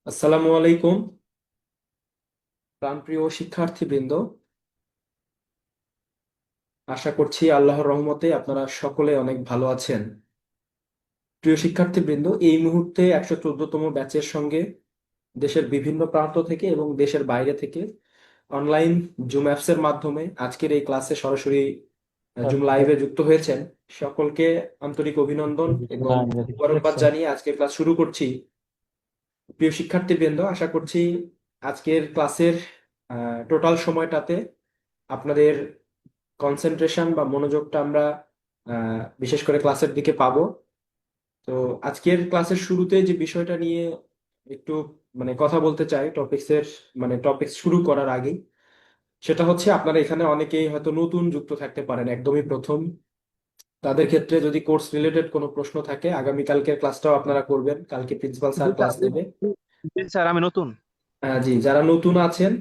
আসসালামু আলাইকুম। প্রাণপ্রিয় শিক্ষার্থীবৃন্দ, আশা করছি আল্লাহর রহমতে আপনারা সকলে অনেক ভালো আছেন। প্রিয় শিক্ষার্থীবৃন্দ, এই মুহূর্তে 114তম ব্যাচের সঙ্গে দেশের বিভিন্ন প্রান্ত থেকে এবং দেশের বাইরে থেকে অনলাইন জুম অ্যাপস এর মাধ্যমে আজকের এই ক্লাসে সরাসরি জুম লাইভে যুক্ত হয়েছেন। সকলকে আন্তরিক অভিনন্দন এবং মোবারকবাদ জানিয়ে আজকের ক্লাস শুরু করছি। প্রিয় শিক্ষার্থীবৃন্দ, আশা করছি আজকের ক্লাসের টোটাল সময়টাতে আপনাদের কনসেন্ট্রেশন বা মনোযোগটা আমরা বিশেষ করে ক্লাসের দিকে পাবো। তো আজকের ক্লাসের শুরুতে যে বিষয়টা নিয়ে একটু কথা বলতে চাই টপিক্সের টপিক শুরু করার আগেই, সেটা হচ্ছে আপনারা এখানে অনেকেই হয়তো নতুন যুক্ত থাকতে পারেন, একদমই প্রথম। তাদের ক্ষেত্রে যদি কোর্স রিলেটেড কোনো প্রশ্ন থাকে, আগামীকালকের ক্লাসটাও আপনারা করবেন, কালকে প্রিন্সিপাল স্যার ক্লাস নেবে। জি স্যার, আমি নতুন। জি, যারা নতুন আছেন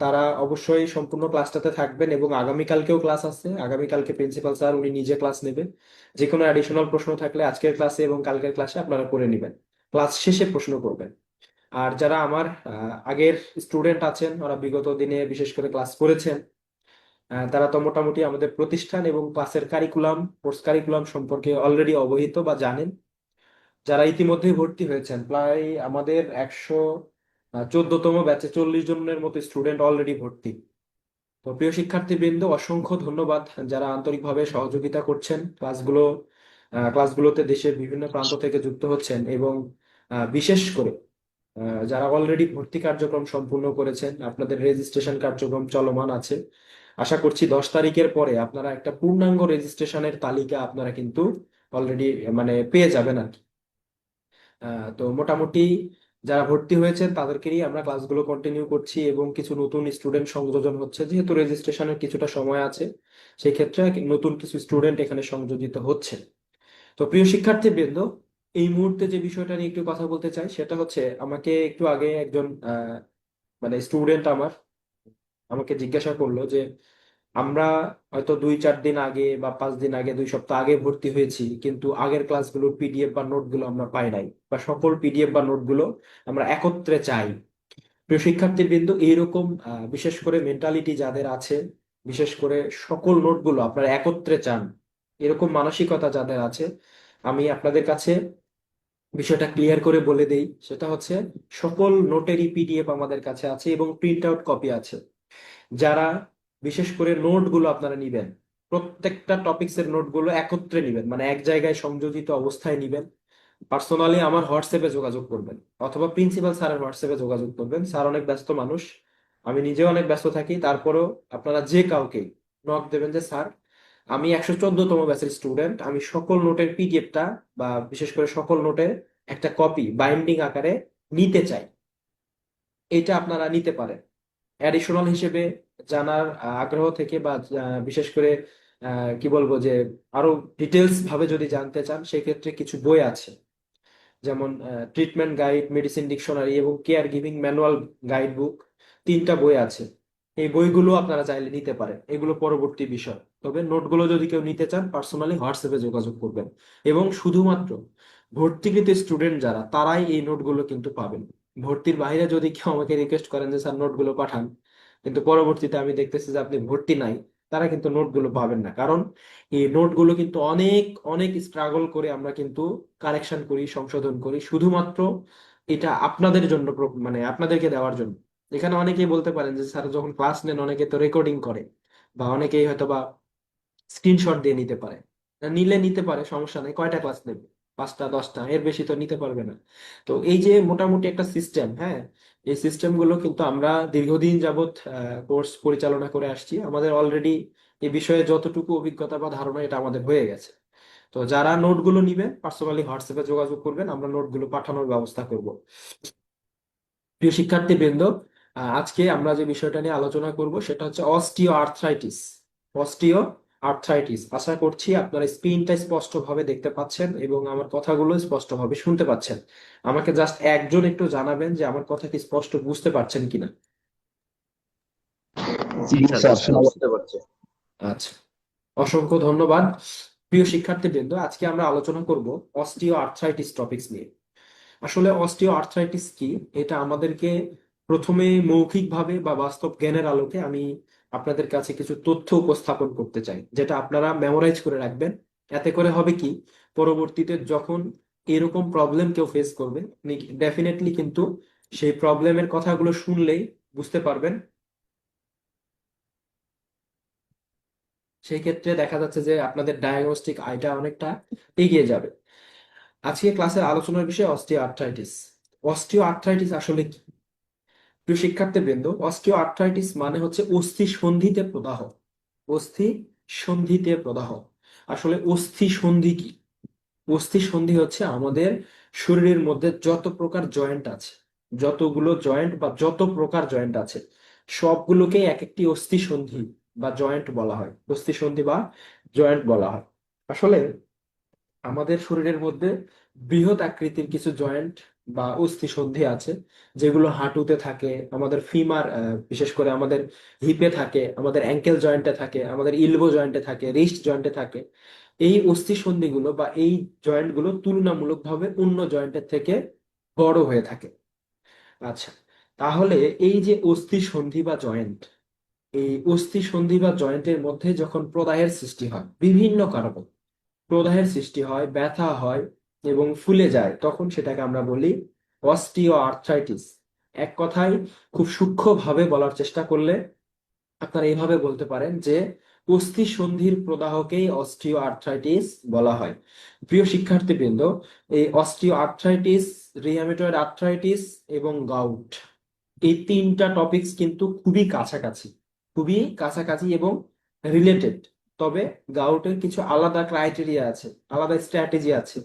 তারা অবশ্যই সম্পূর্ণ ক্লাসটাতে থাকবেন এবং আগামীকালকেও ক্লাস আছে। আগামীকালকে প্রিন্সিপাল স্যার উনি নিজে ক্লাস নেবে। যে কোনো অ্যাডিশনাল প্রশ্ন থাকলে আজকের ক্লাসে এবং কালকের ক্লাসে আপনারা করে নেবেন, ক্লাস শেষে প্রশ্ন করবেন। আর যারা আমার আগের স্টুডেন্ট আছেন, ওরা বিগত দিনে বিশেষ করে ক্লাস করেছেন, তারা তো মোটামুটি আমাদের প্রতিষ্ঠান এবং ক্লাসের কারিকুলাম, কোর্স কারিকুলাম সম্পর্কে অলরেডি অবহিত বা জানেন। যারা ইতিমধ্যে ভর্তি হয়েছেন, প্রায় আমাদের 114তম ব্যাচে 40 জনের মতো স্টুডেন্ট অলরেডি ভর্তি। তো প্রিয় শিক্ষার্থীবৃন্দ, অসংখ্য ধন্যবাদ যারা আন্তরিকভাবে সহযোগিতা করছেন ক্লাসগুলোতে দেশের বিভিন্ন প্রান্ত থেকে যুক্ত হচ্ছেন এবং বিশেষ করে যারা অলরেডি ভর্তি কার্যক্রম সম্পূর্ণ করেছেন, আপনাদের রেজিস্ট্রেশন কার্যক্রম চলমান আছে। আশা করছি 10 তারিখের পরে আপনারা একটা পূর্ণাঙ্গ রেজিস্ট্রেশনের তালিকা আপনারা কিন্তু অলরেডি পেয়ে যাবেন আর কি। তো মোটামুটি যারা ভর্তি হয়েছেন তাদেরকেই আমরা ক্লাসগুলো কন্টিনিউ করছি এবং কিছু নতুন স্টুডেন্ট সংযোজন হচ্ছে, যেহেতু রেজিস্ট্রেশনের কিছুটা সময় আছে, সেই ক্ষেত্রে নতুন কিছু স্টুডেন্ট এখানে সংযোজিত হচ্ছে। তো প্রিয় শিক্ষার্থীবৃন্দ, এই মুহূর্তে যে বিষয়টা নিয়ে একটু কথা বলতে চাই সেটা হচ্ছে, আমাকে একটু আগে একজন স্টুডেন্ট আমাকে জিজ্ঞাসা করলো যে আমরা হয়তো 2-4 দিন আগে বা 5 দিন আগে, 2 সপ্তাহ আগে ভর্তি হয়েছি, কিন্তু আগের ক্লাসগুলোর পিডিএফ বা নোটগুলো আমরা পাই নাই, বা সকল পিডিএফ বা নোটগুলো আমরা একত্রে চাই। প্রিয় শিক্ষার্থীবৃন্দ, এইরকম বিশেষ করে মেন্টালিটি যাদের আছে, বিশেষ করে সকল নোটগুলো আপনারা একত্রে চান, এরকম মানসিকতা যাদের আছে, আমি আপনাদের কাছে বিষয়টা ক্লিয়ার করে বলে দেই। সেটা হচ্ছে, সকল নোটেরই পিডিএফ আমাদের কাছে আছে এবং প্রিন্ট আউট কপি আছে। যারা বিশেষ করে নোটগুলো আপনারা নিবেন, প্রত্যেকটা টপিক্স এর নোটগুলো একত্রে নিবেন, মানে এক জায়গায় সংযোজিত অবস্থায় নিবেন। পার্সোনালি আমার হোয়াটসঅ্যাপে যোগাযোগ করবেন অথবা প্রিন্সিপাল স্যারের হোয়াটসঅ্যাপে যোগাযোগ করবেন। স্যার অনেক ব্যস্ত মানুষ, আমি নিজেও অনেক ব্যস্ত থাকি, তারপরেও আপনারা যে কাউকে নক দেবেন যে স্যার, আমি 114তম ব্যাচের স্টুডেন্ট, আমি সকল নোটের পিডিএফটা বা বিশেষ করে সকল নোটের একটা কপি বাইন্ডিং আকারে নিতে চাই। এটা আপনারা নিতে পারেন অ্যাডিশনাল হিসেবে, জানার আগ্রহ থেকে, বা বিশেষ করে কি বলবো যে আরো ডিটেলস ভাবে যদি জানতে চান, সেক্ষেত্রে কিছু বই আছে, যেমন ট্রিটমেন্ট গাইড, মেডিসিন ডিকশনারি এবং care giving manual guide book, 3টা বই আছে। এই বইগুলো আপনারা চাইলে নিতে পারেন, এগুলো পরবর্তী বিষয়। তবে নোটগুলো যদি কেউ নিতে চান, পার্সোনালি হোয়াটসঅ্যাপে যোগাযোগ করবেন। এবং শুধুমাত্র ভর্তিকৃত স্টুডেন্ট যারা, তারাই এই নোটগুলো কিন্তু পাবেন। ভর্তির বাইরে যদি কেউ আমাকে রিকোয়েস্ট করেন যে স্যার নোটগুলো পাঠান, কিন্তু পরবর্তীতে আমি দেখতেছি যে আপনি ভর্তি নাই, তারা কিন্তু নোটগুলো পাবেন না। কারণ এই নোটগুলো কিন্তু অনেক অনেক স্ট্রাগল করে আমরা কিন্তু কারেকশন করি, সংশোধন করি, শুধুমাত্র এটা আপনাদের জন্য, আপনাদেরকে দেওয়ার জন্য। এখানে অনেকেই বলতে পারেন যে স্যার যখন ক্লাস নেন অনেকে তো রেকর্ডিং করে, বা অনেকেই হয়তো বা স্ক্রিনশট দিয়ে নিতে পারে। নিলে নিতে পারে, সমস্যা নেই। কয়টা ক্লাস নেবে? 5টা 10টা, এর বেশি তো নিতে পারবে না। তো এই যে মোটামুটি একটা সিস্টেম, হ্যাঁ, এই সিস্টেম গুলো কিন্তু আমরা দীর্ঘদিন যাবৎ কোর্স পরিচালনা করে আসছি। আমাদের অলরেডি এই বিষয়ে যতটুকু অভিজ্ঞতা বা ধারণা, এটা আমাদের হয়ে গেছে। তো যারা নোটগুলো নিবেন, পার্সোনালি হোয়াটসঅ্যাপে যোগাযোগ করবেন, আমরা নোটগুলো পাঠানোর ব্যবস্থা করব। প্রিয় শিক্ষার্থীবৃন্দ, আজকে আমরা যে বিষয়টা নিয়ে আলোচনা করব সেটা হচ্ছে অস্টিও আর্থ্রাইটিস। অস্টিও আর্থ্রাইটিস, আশা করছি আপনারা স্ক্রিনটা স্পষ্টভাবে দেখতে পাচ্ছেন এবং আমার কথাগুলো স্পষ্টভাবে শুনতে পাচ্ছেন। আমাকে জাস্ট একজন একটু জানাবেন যে আমার কথা কি স্পষ্ট বুঝতে পারছেন কিনা। জি জি স্যার, স্যার, বুঝতে শোনা পারছি। বুঝতে পারছি। আচ্ছা, অসংখ্য ধন্যবাদ। প্রিয় শিক্ষার্থীবৃন্দ, আজকে আমরা আলোচনা করব অস্টিও আর্থ্রাইটিস টপিকস নিয়ে। আসলে অস্টিও আর্থ্রাইটিস কি, এটা আমাদেরকে প্রথমে মৌখিকভাবে বা বাস্তব জ্ঞানের আলোকে আমি আপনাদের কাছে কিছু তথ্য উপস্থাপন করতে চাই, যেটা আপনারা মেমোরাইজ করে রাখবেন। এতে করে হবে কি, পরবর্তীতে যখন এরকম প্রবলেম কেউ ফেস করবে, আপনি ডেফিনেটলি কিন্তু সেই প্রবলেমের কথাগুলো শুনলেই বুঝতে পারবেন। সেই ক্ষেত্রে দেখা যাচ্ছে যে আপনাদের ডায়াগনস্টিক আইটা অনেকটা এগিয়ে যাবে। আজকে ক্লাসের আলোচনার বিষয় অস্টিও আর্থ্রাইটিস। অস্টিও আর্থ্রাইটিস আসলে কি? প্রিয় শিক্ষার্থীবৃন্দ, অস্টিও আর্থ্রাইটিস মানে হচ্ছে অস্থি সন্ধিতে প্রদাহ। অস্থি সন্ধিতে প্রদাহ। আসলে অস্থি সন্ধি কি? অস্থি সন্ধি হচ্ছে আমাদের শরীরের মধ্যে যত প্রকার জয়েন্ট আছে, যতগুলো জয়েন্ট বা যত প্রকার জয়েন্ট আছে, সবগুলোকে এক একটি অস্থি সন্ধি বা জয়েন্ট বলা হয়। অস্থি সন্ধি বা জয়েন্ট বলা হয়। আসলে আমাদের শরীরের মধ্যে বৃহৎ আকৃতির কিছু জয়েন্ট বা অস্থি সন্ধি আছে, যেগুলো হাঁটুতে থাকে, আমাদের ফিমার, বিশেষ করে আমাদের হিপে থাকে, আমাদের অ্যাঙ্কেল জয়েন্টে থাকে, আমাদের ইলবো জয়েন্টে থাকে, রিস্ট জয়েন্টে থাকে। এই অস্থি সন্ধিগুলো বা এই জয়েন্টগুলো তুলনামূলকভাবে অন্য জয়েন্টের থেকে বড় হয়ে থাকে। আচ্ছা, তাহলে এই যে অস্থি সন্ধি বা জয়েন্ট, এই অস্থি সন্ধি বা জয়েন্টের মধ্যে যখন প্রদাহের সৃষ্টি হয় বিভিন্ন কারণে, প্রদাহের সৃষ্টি হয়, ব্যথা হয় এবং ফুলে যায়, তখন সেটাকে আমরা বলি অস্টিও আর্থ্রাইটিস। এক কথায় খুব সূক্ষ্মভাবে বলার চেষ্টা করলে আপনারা এইভাবে বলতে পারেন যে অস্থি সন্ধির প্রদাহকেই অস্টিও আর্থ্রাইটিস বলা হয়। প্রিয় শিক্ষার্থীবৃন্দ, এই অস্টিও আর্থ্রাইটিস, রিহেমাটয়েড আর্থ্রাইটিস এবং গাউট, এই তিনটা টপিকস কিন্তু খুবই কাছাকাছি, খুবই কাছাকাছি এবং রিলেটেড। তবে গাউটের কিছু আলাদা ক্রাইটেরিয়া আছে, আলাদা স্ট্র্যাটেজি আছে,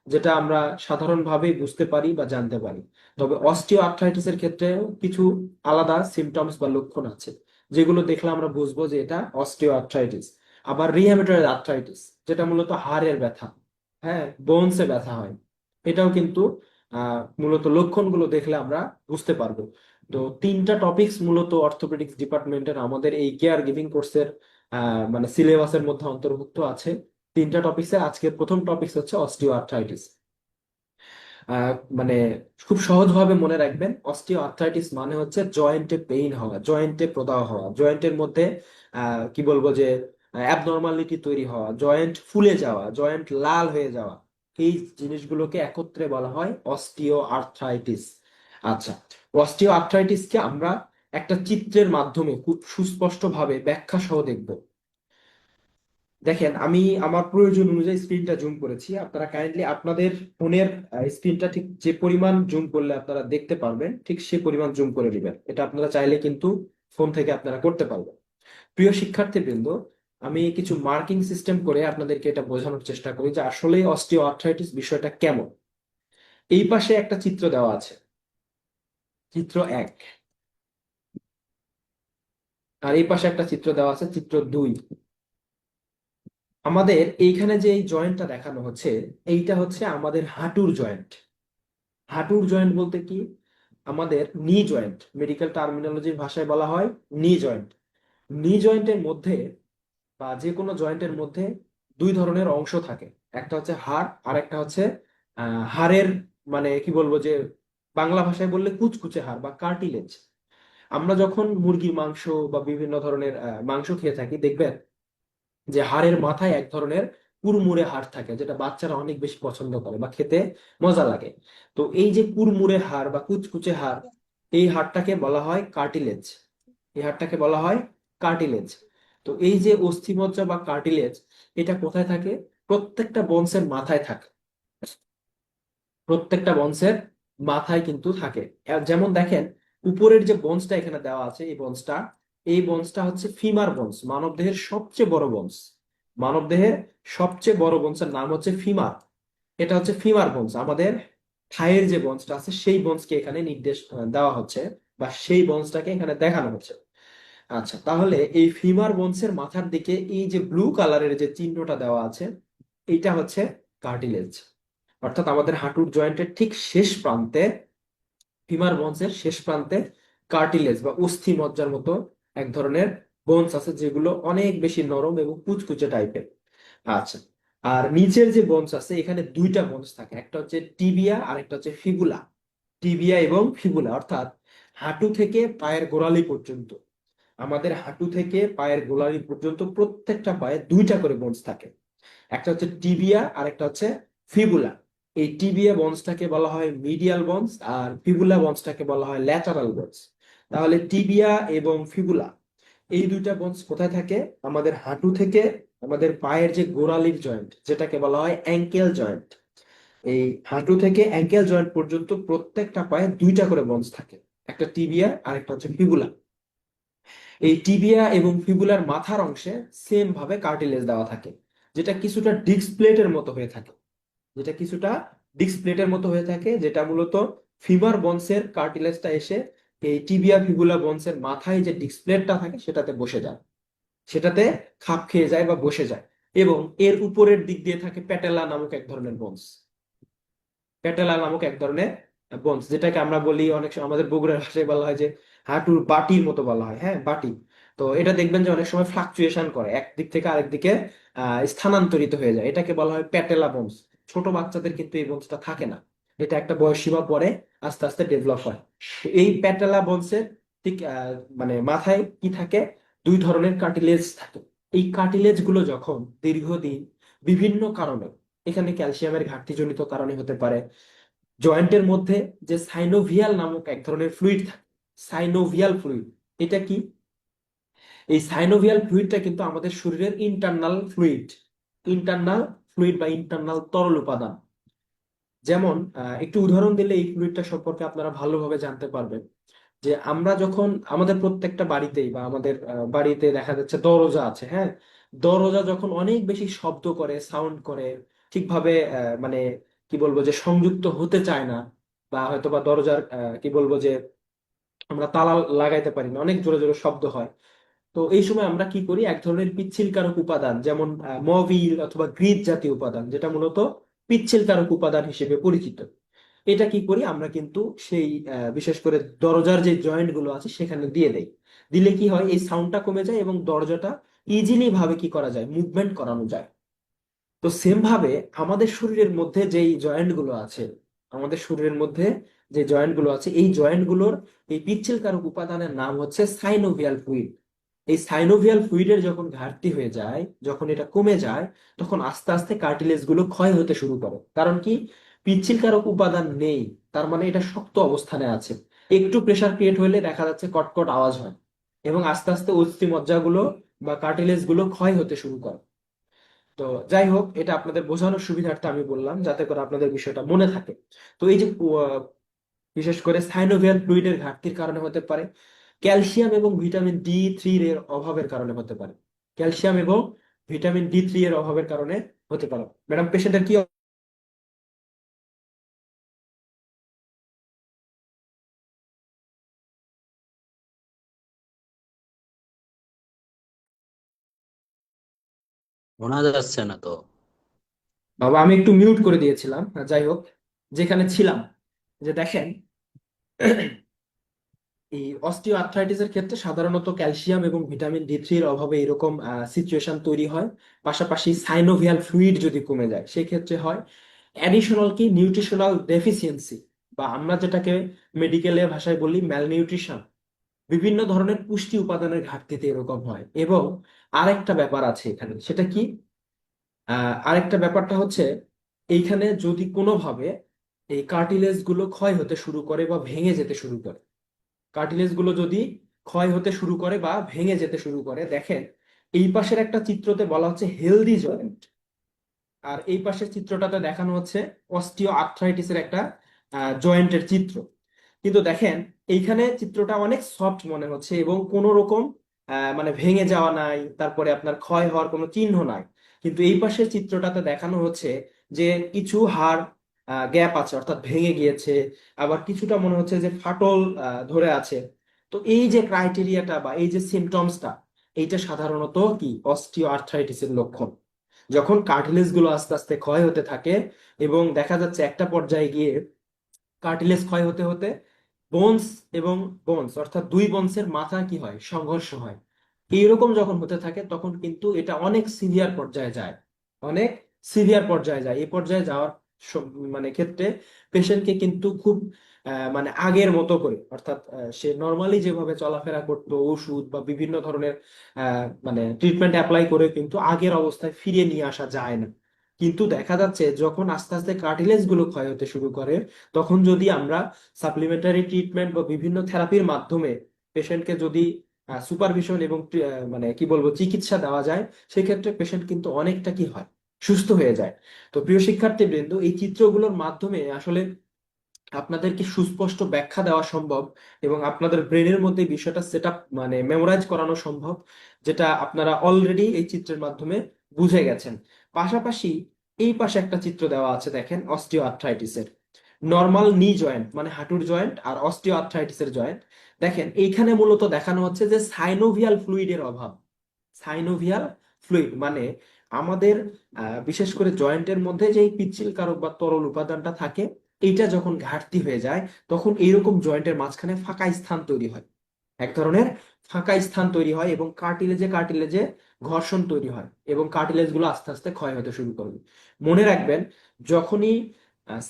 যেটা আমরা সাধারণভাবেই বুঝতে পারি বা জানতে পারি। তবে অস্টিও আর্থ্রাইটিসের ক্ষেত্রে কিছু আলাদা সিমটমস বা লক্ষণ আছে, যেগুলো দেখলে আমরা বুঝবো যে এটা অস্টিও আর্থ্রাইটিস। আবার রিহ্যামাটয়েড আর্থ্রাইটিস, যেটা মূলত হাড়ের ব্যথা, হ্যাঁ, বোনসে ব্যথা হয়, এটাও কিন্তু মূলত লক্ষণগুলো দেখলে আমরা বুঝতে পারবো। তো তিনটা টপিকস মূলত অর্থোপেডিক্স ডিপার্টমেন্টের আমাদের এই কেয়ার গিভিং কোর্সের মানে সিলেবাসের মধ্যে অন্তর্ভুক্ত আছে। তিনটা টপিক্সের আজকের প্রথম টপিক হচ্ছে অস্টিও আর্থ্রাইটিস। মানে খুব সহজভাবে মনে রাখবেন, অস্টিও আর্থ্রাইটিস মানে হচ্ছে জয়েন্টে পেইন হওয়া, জয়েন্টে প্রদাহ হওয়া, জয়েন্টের মধ্যে কি বলবো যে অ্যাবনর্মালিটি তৈরি হওয়া, জয়েন্ট ফুলে যাওয়া, জয়েন্ট লাল হয়ে যাওয়া, এই জিনিসগুলোকে একত্রে বলা হয় অস্টিও আর্থ্রাইটিস। আচ্ছা, অস্টিও আর্থ্রাইটিসকে আমরা একটা চিত্রের মাধ্যমে খুব সুস্পষ্টভাবে ব্যাখ্যা সহ দেখব। দেখেন, আমি আমার প্রয়োজন অনুযায়ী স্ক্রিনটা জুম করেছি। আপনারা কাইন্ডলি আপনাদের ফোনের স্ক্রিনটা ঠিক যে পরিমাণ জুম করলে আপনারা দেখতে পারবেন, ঠিক সে পরিমাণ জুম করে দিবেন। এটা আপনারা চাইলে কিন্তু ফোন থেকে আপনারা করতে পারবেন। প্রিয় শিক্ষার্থীবৃন্দ, আমি কিছু মার্কিং সিস্টেম করে আপনাদেরকে এটা বোঝানোর চেষ্টা করি যে আসলে অস্টিও আর্থ্রাইটিস বিষয়টা কেমন। এই পাশে একটা চিত্র দেওয়া আছে, চিত্র 1। আর এই পাশে একটা চিত্র দেওয়া আছে, চিত্র 2। আমাদের এইখানে যে এই জয়েন্টটা দেখানো হচ্ছে, এইটা হচ্ছে আমাদের হাঁটুর জয়েন্ট। হাঁটুর জয়েন্ট বলতে কি, আমাদের নি জয়েন্ট, মেডিকেল টার্মিনোলজির ভাষায় বলা হয় নি জয়েন্ট। নি জয়েন্টের মধ্যে বা যে কোনো জয়েন্টের মধ্যে দুই ধরনের অংশ থাকে। একটা হচ্ছে হাড়, আর একটা হচ্ছে হাড়ের, মানে কি বলবো যে বাংলা ভাষায় বললে কুচকুচে হাড় বা কার্টিলেজ। আমরা যখন মুরগির মাংস বা বিভিন্ন ধরনের মাংস খেয়ে থাকি, দেখবেন যে হাড়ের মাথায় এক ধরনের কুড়মুড়ে হাড় থাকে, যেটা বাচ্চারা অনেক বেশি পছন্দ করে বা খেতে মজা লাগে। তো এই যে কুড়মুড়ে হাড় বা কুচকুচে হাড়, এই হাড়টাকে বলা হয় কার্টিলেজ। এই হাড়টাকে বলা হয় কার্টিলেজ। তো এই যে অস্থিমজ্জা বা কার্টিলেজ, এটা কোথায় থাকে? প্রত্যেকটা বোনসের মাথায় থাকে। প্রত্যেকটা বন্সের মাথায় কিন্তু থাকে। যেমন দেখেন, উপরের যে বন্সটা এখানে দেওয়া আছে, এই বন্সটা হচ্ছে ফিমার বন্স, মানবদেহের সবচেয়ে বড় বন্স। মানবদেহের সবচেয়ে বড় বন্সের নাম হচ্ছে ফিমার। এটা হচ্ছে ফিমার বন্স। আমাদের থাইয়ের যে বন্সটা আছে, সেই বন্সকে এখানে নির্দেশ দেওয়া হচ্ছে, বা সেই বন্সটাকে এখানে দেখানো হচ্ছে। আচ্ছা, তাহলে এই ফিমার বন্সের মাথার দিকে এই যে ব্লু কালারের যে চিহ্নটা দেওয়া আছে, এইটা হচ্ছে কার্টিলেজ। অর্থাৎ আমাদের হাঁটুর জয়েন্টের ঠিক শেষ প্রান্তে, ফিমার বোনসের শেষ প্রান্তে কার্টিলেজ বা অস্থি মজ্জার মতো এক ধরনের বোনস আছে, যেগুলো অনেক বেশি নরম এবং কুচকুচে টাইপের। আচ্ছা, আর নিচের যে বোনস আছে এখানে দুইটা বোনস থাকে, একটা হচ্ছে টিবিয়া আর একটা হচ্ছে ফিবুলা। টিবিয়া এবং ফিবুলা অর্থাৎ হাঁটু থেকে পায়ের গোড়ালি পর্যন্ত, আমাদের হাঁটু থেকে পায়ের গোড়ালি পর্যন্ত প্রত্যেকটা পায়ে দুইটা করে বোনস থাকে। একটা হচ্ছে টিবিয়া আর একটা হচ্ছে ফিবুলা। এই টিবিয়া বন্ডসটাকে বলা হয় মিডিয়াল বন্ডস আর ফিবুলা বন্ডসটাকে বলা হয় ল্যাটারাল বন্ডস। তাহলে টিবিয়া এবং ফিবুলা এই দুইটা বন্ডস কোথায় থাকে? আমাদের হাঁটু থেকে আমাদের পায়ের যে গোড়ালির জয়েন্ট যেটাকে বলা হয় অ্যাঙ্কেল জয়েন্ট, এই হাঁটু থেকে অ্যাঙ্কেল জয়েন্ট পর্যন্ত প্রত্যেকটা পায়ে দুইটা করে বন্ডস থাকে, একটা টিবিয়া আর একটা হচ্ছে ফিবুলা। এই টিবিয়া এবং ফিবুলার মাথার অংশে সেম ভাবে কার্টিলেজ দেওয়া থাকে, যেটা কিছুটা ডিস্ক প্লেটের মতো হয়ে থাকে, যেটা কিছুটা ডিস্ক প্লেটের মতো হয়ে থাকে, যেটা মূলত ফিমার বনসের কার্টিলেজটা এসে এই টিবিয়া ফিবুলা বনসের মাথায় যে ডিস্ক প্লেটটা থাকে সেটাতে বসে যায়, সেটাতে খাপ খেয়ে যায় বা বসে যায়। এবং এর উপরের দিক দিয়ে থাকে প্যাটেলা নামক এক ধরনের বনস, প্যাটেলা নামক এক ধরনের বোনস, যেটাকে আমরা বলি অনেক সময় আমাদের বগুড়ার ভাষায় বলা হয় যে হাঁটুর বাটির মতো বলা হয়, হ্যাঁ বাটি। তো এটা দেখবেন যে অনেক সময় ফ্লাকচুয়েশন করে, এক দিক থেকে আরেক দিকে স্থানান্তরিত হয়ে যায়, এটাকে বলা হয় প্যাটেলা বোনস। ছোট বাচ্চাদের কিন্তু এই বোনসটা থাকে না, এটা একটা বয়স সীমা পরে আস্তে আস্তে ডেভেলপ হয়। তো এই প্যাটেলা বোনসের ঠিক মানে মাথায় কি থাকে? দুই ধরনের কার্টিলেজ থাকে। এই কার্টিলেজ গুলো যখন দীর্ঘদিন বিভিন্ন কারণে, এখানে ক্যালসিয়ামের ঘাটতিজনিত কারণে হতে পারে, জয়েন্টের মধ্যে যে সাইনোভিয়াল নামক এক ধরনের ফ্লুইড থাকে, সাইনোভিয়াল ফ্লুইড, এটা কি? এই সাইনোভিয়াল ফ্লুইডটা কিন্তু আমাদের শরীরের ইন্টারনাল ফ্লুইড, ইন্টারনাল ফ্লুইড বা ইন্টারনাল তরল উপাদান। যেমন একটু উদাহরণ দিলে এই ফ্লুইডটা সম্পর্কে আপনারা ভালোভাবে জানতে পারবেন। যে আমরা যখন আমাদের প্রত্যেকটা বাড়িতেই বা আমাদের বাড়িতে দেখা যাচ্ছে দরজা আছে, হ্যাঁ, দরজা যখন অনেক বেশি শব্দ করে, সাউন্ড করে, ঠিকভাবে মানে কি বলবো যে সংযুক্ত হতে চায় না, বা হয়তো বা দরজার কি বলবো যে আমরা তালা লাগাইতে পারি না, অনেক জোরে জোরে শব্দ হয়। তো এই সময় আমরা কি করি, এক ধরনের পিচ্ছিলকারক উপাদান যেমন মবিল অথবা গ্রিজ জাতীয় উপাদান, যেটা মূলত পিচ্ছিলকারক উপাদান হিসেবে পরিচিত, এটা কি করি আমরা কিন্তু সেই বিশেষ করে দরজার যে জয়েন্ট গুলো আছে সেখানে দিয়ে দেই। দিলে কি হয়, এই সাউন্ডটা কমে যায় এবং দরজাটা ইজিলি ভাবে কি করা যায়, মুভমেন্ট করানো যায়। তো সেম ভাবে আমাদের শরীরের মধ্যে যেই জয়েন্ট গুলো আছে, আমাদের শরীরের মধ্যে যে জয়েন্ট গুলো আছে এই জয়েন্ট গুলোর এই পিচ্ছিলকারক উপাদানের নাম হচ্ছে সাইনোভিয়াল ফ্লুইড। এই সাইনোভিয়াল ফ্লুইডের যখন ঘাটতি হয়ে যায়, যখন এটা কমে যায়, তখন আস্তে আস্তে কার্টিলেজ গুলো ক্ষয় হতে শুরু করে। কারণ কি? পিচ্ছিলকারক উপাদান নেই, তার মানে এটা শক্ত অবস্থানে আছে। একটু প্রেসার ক্রিয়েট হলে দেখা যাচ্ছে কটকট আওয়াজ হয় এবং আস্তে আস্তে অস্থি মজ্জাগুলো বা কার্টিলেজ গুলো ক্ষয় হতে শুরু করে। তো যাই হোক, এটা আপনাদের বোঝানোর সুবিধার্থে আমি বললাম, যাতে করে আপনাদের বিষয়টা মনে থাকে। তো এই যে বিশেষ করে সাইনোভিয়াল ফ্লুইডের ঘাটতির কারণে হতে পারে, ক্যালসিয়াম এবং ভিটামিন D3 এর অভাবের কারণে হতে পারে, ক্যালসিয়াম এবং ভিটামিন D3 এর অভাবের কারণে হতে পারে। ম্যাডাম, পেশেন্টের কি শোনা যাচ্ছে না তো। বাবা? আমি একটু মিউট করে দিয়েছিলাম, যাই হোক, যেখানে ছিলাম, যে দেখেন, এই অস্টিও আর্থ্রাইটিসের ক্ষেত্রে সাধারণত ক্যালসিয়াম এবং ভিটামিন D3 এর অভাবে এরকম সিচুয়েশন তৈরি হয়। পাশাপাশি সাইনোভিয়াল ফ্লুইড যদি কমে যায় সেক্ষেত্রে হয় অ্যাডিশনাল কি নিউট্রিশনাল ডেফিসিয়েন্সি, বা আমরা যেটাকে মেডিকেলের ভাষায় বলি ম্যালনিউট্রিশন। বিভিন্ন ধরনের পুষ্টি উপাদানের ঘাটতিতে এরকম হয়। এবং আরেকটা ব্যাপার আছে এখানে, সেটা কি? আরেকটা ব্যাপারটা হচ্ছে, এইখানে যদি কোনোভাবে এই কার্টিলেজ গুলো ক্ষয় হতে শুরু করে বা ভেঙে যেতে শুরু করে, কার্টিলেজ গুলো যদি ক্ষয় হতে শুরু করে বা ভেঙে যেতে শুরু করে, দেখেন এই পাশের একটা চিত্রতে বলা হচ্ছে হেলদি জয়েন্ট, আর এই পাশের চিত্রটাতে দেখানো হচ্ছে অস্টিও আর্থ্রাইটিসের একটা জয়েন্টের চিত্র। কিন্তু দেখেন এইখানে চিত্রটা অনেক সফট মনে হচ্ছে এবং কোনো রকম মানে ভেঙে যাওয়া নাই, তারপরে আপনার ক্ষয় হওয়ার কোনো চিহ্ন নাই। কিন্তু এই পাশের চিত্রটাতে দেখানো হচ্ছে যে কিছু হাড় গ্যাপ আছে, অর্থাৎ ভেঙে গিয়েছে, আবার কিছুটা মনে হচ্ছে যে ফাটল ধরে আছে। তো এই যে ক্রাইটেরিয়াটা বা এই যে সিমটমসটা, এইটা সাধারণত কি অস্টিও আর্থ্রাইটিসের লক্ষণ। যখন কার্টিলেজ গুলো আস্তে আস্তে ক্ষয় হতে থাকে এবং দেখা যাচ্ছে একটা পর্যায়ে গিয়ে কার্টিলেজ ক্ষয় হতে হতে বোনস এবং বোনস অর্থাৎ দুই বোনসের মাথা কি হয়, সংঘর্ষ হয়। এইরকম যখন হতে থাকে তখন কিন্তু এটা অনেক সিভিয়ার পর্যায়ে যায়, অনেক সিভিয়ার পর্যায়ে যায়। এই পর্যায়ে যাওয়ার মানে ক্ষেত্রে পেশেন্টকে কিন্তু খুব মানে আগের মতো করে, অর্থাৎ সে নর্মালি যেভাবে চলাফেরা করতো, ওষুধ বা বিভিন্ন ধরনের মানে ট্রিটমেন্ট অ্যাপ্লাই করে কিন্তু আগের অবস্থায় ফিরিয়ে নিয়ে আসা যায় না। কিন্তু দেখা যাচ্ছে যখন আস্তে আস্তে কার্টিলেজ গুলো ক্ষয় হতে শুরু করে, তখন যদি আমরা সাপ্লিমেন্টারি ট্রিটমেন্ট বা বিভিন্ন থেরাপির মাধ্যমে পেশেন্টকে যদি সুপারভিশন এবং মানে কি বলবো চিকিৎসা দেওয়া যায়, সেক্ষেত্রে পেশেন্ট কিন্তু অনেকটা কি হয়, সুস্থ হয়ে যায়। তো প্রিয় শিক্ষার্থীবৃন্দ, এই চিত্রগুলোর মাধ্যমে আসলে আপনাদেরকে সুস্পষ্ট ব্যাখ্যা দেওয়া সম্ভব এবং আপনাদের ব্রেনের মধ্যে বিষয়টা সেট আপ মানে মেমোরাইজ করানো সম্ভব, যেটা আপনারা অলরেডি এই চিত্রের মাধ্যমে বুঝে গেছেন। পাশাপাশি এই পাশে একটা চিত্র দেওয়া আছে, দেখেন অস্টিও আর্থ্রাইটিসের। নর্মাল নি জয়েন্ট মানে হাঁটুর জয়েন্ট আর অস্টিও আর্থ্রাইটিসের জয়েন্ট। দেখেন এইখানে মূলত দেখানো হচ্ছে যে সাইনোভিয়াল ফ্লুইডের অভাব। সাইনোভিয়াল ফ্লুইড মানে আমাদের বিশেষ করে জয়েন্টের মধ্যে যে পিচ্ছিল কারক বা তরল উপাদানটা থাকে, এইটা যখন ঘাটতি হয়ে যায়, তখন এইরকম জয়েন্টের মাঝখানে ফাঁকা স্থান তৈরি হয়। এক ধরনের ফাঁকা স্থান তৈরি হয় এবং কার্টিলেজে কার্টিলেজে ঘর্ষণ তৈরি হয় এবং কার্টিলেজ গুলো আস্তে আস্তে ক্ষয় হতে শুরু করবে। মনে রাখবেন, যখনই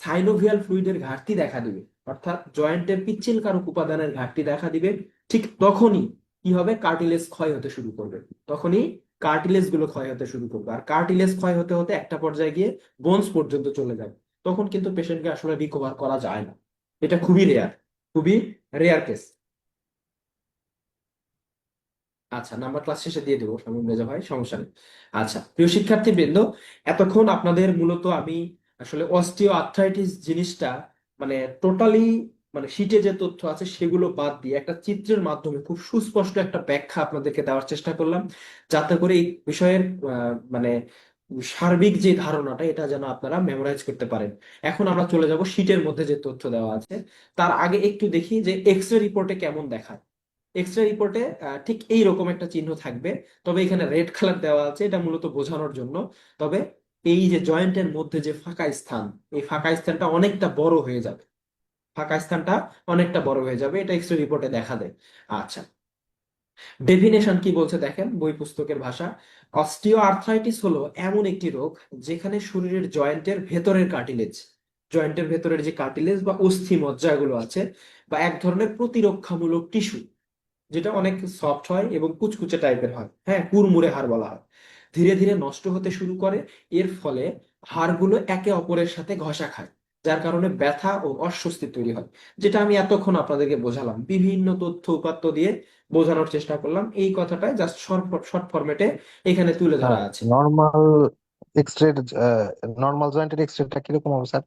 সাইনোভিয়াল ফ্লুইডের ঘাটতি দেখা দিবে, অর্থাৎ জয়েন্টের পিচ্ছিল কারক উপাদানের ঘাটতি দেখা দিবে, ঠিক তখনই কি হবে, কার্টিলেজ ক্ষয় হতে শুরু করবে। তখনই কার্টিলেজ গুলো ক্ষয় হতে শুরু করবে, আর কার্টিলেজ ক্ষয় হতে হতে একটা পর্যায়ে গিয়ে বোনস পর্যন্ত চলে যাবে। তখন কিন্তু পেশেন্টকে আসলে রিকভার করা যায় না। এটা খুবই রেয়ার, খুবই রেয়ার কেস। আচ্ছা, নাম্বার ক্লাস শেষে দিয়ে দেবো শামীম রেজা ভাই, সমস্যা নেই। আচ্ছা প্রিয় শিক্ষার্থী বৃন্দ, এতক্ষণ আপনাদের মূলত আমি আসলে অস্টিও আর্থ্রাইটিস জিনিসটা মানে টোটালি মানে শীটে যে তথ্য আছে সেগুলো বাদ দিয়ে একটা চিত্রের মাধ্যমে খুব সুস্পষ্ট একটা ব্যাখ্যা আপনাদেরকে দেওয়ার চেষ্টা করলাম, যাতে করে এই বিষয়ের মানে সার্বিক যে ধারণাটা এটা যেন আপনারা মেমোরাইজ করতে পারেন। এখন আমরা চলে যাব শীটের মধ্যে যে তথ্য দেওয়া আছে। তার আগে একটু দেখি যে এক্স রে রিপোর্টে কেমন দেখায়। এক্স রে রিপোর্টে ঠিক এই রকম একটা চিহ্ন থাকবে, তবে এখানে রেড কালার দেওয়া আছে, এটা মূলত বোঝানোর জন্য। তবে এই যে জয়েন্টের মধ্যে যে ফাঁকা স্থান, এই ফাঁকা স্থানটা অনেকটা বড় হয়ে যাবে। ফাঁকা স্থানটা অনেকটা বড় হয়ে যাবে, এটা এক্স রে রিপোর্টে দেখা দেয়। আচ্ছা, ডেফিনেশন কি বলছে দেখেন বই পুস্তকের ভাষা। অস্টিও আর্থ্রাইটিস হলো এমন একটি রোগ যেখানে শরীরের জয়েন্টের ভেতরের কার্টিলেজ, জয়েন্টের ভেতরের যে কার্টিলেজ বা অস্থি মজ্জাগুলো আছে, বা এক ধরনের প্রতিরক্ষামূলক টিস্যু, যেটা অনেক সফট হয় এবং কুচকুচে টাইপের হয়, হ্যাঁ কুড়মুড়ে হাড় বলা হয়, ধীরে ধীরে নষ্ট হতে শুরু করে। এর ফলে হাড়গুলো একে অপরের সাথে ঘষা খায়, যার কারণে ব্যথা ও অস্বস্তি তৈরি হয়। যেটা আমি এতক্ষণ আপনাদেরকে বোঝালাম, বিভিন্ন তথ্য উপাত্ত দিয়ে বোঝানোর চেষ্টা করলাম, এই কথাটা জাস্ট শর্ট শর্ট ফরম্যাটে এখানে তুলে ধরা স্যার, আছে। নর্মাল এক্সরে নর্মাল জয়েন্টের এক্সরেটা কিরকম হবে স্যার?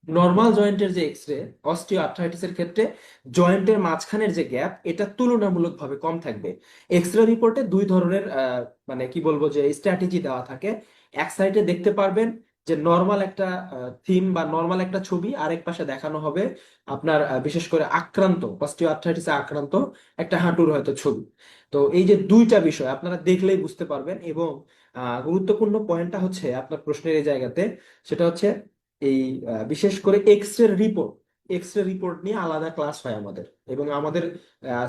নর্মাল জয়েন্টের যে এক্স রে অস্টিও আর্থ্রাইটিসের ক্ষেত্রে জয়েন্টের মাঝখানের যে গ্যাপ এটা তুলনামূলকভাবে কম থাকবে। এক্স রে রিপোর্টে দুই ধরনের মানে কি বলবো যে স্ট্র্যাটেজি দেওয়া থাকে। এক সাইডে দেখতে পারবেন যে নর্মাল একটা থিম বা নর্মাল একটা ছবি, আরেক পাশে দেখানো হবে আপনার বিশেষ করে আক্রান্ত অস্টিও আর্থ্রাইটিসে আক্রান্ত একটা হাঁটুর হয়তো ছবি। তো এই যে দুইটা বিষয় আপনারা দেখলেই বুঝতে পারবেন। এবং গুরুত্বপূর্ণ পয়েন্টটা হচ্ছে আপনার প্রশ্নের এই জায়গাতে, সেটা হচ্ছে এই বিশেষ করে X ray report, X ray report নিয়ে আলাদা ক্লাস হয় আমাদের, এবং আমাদের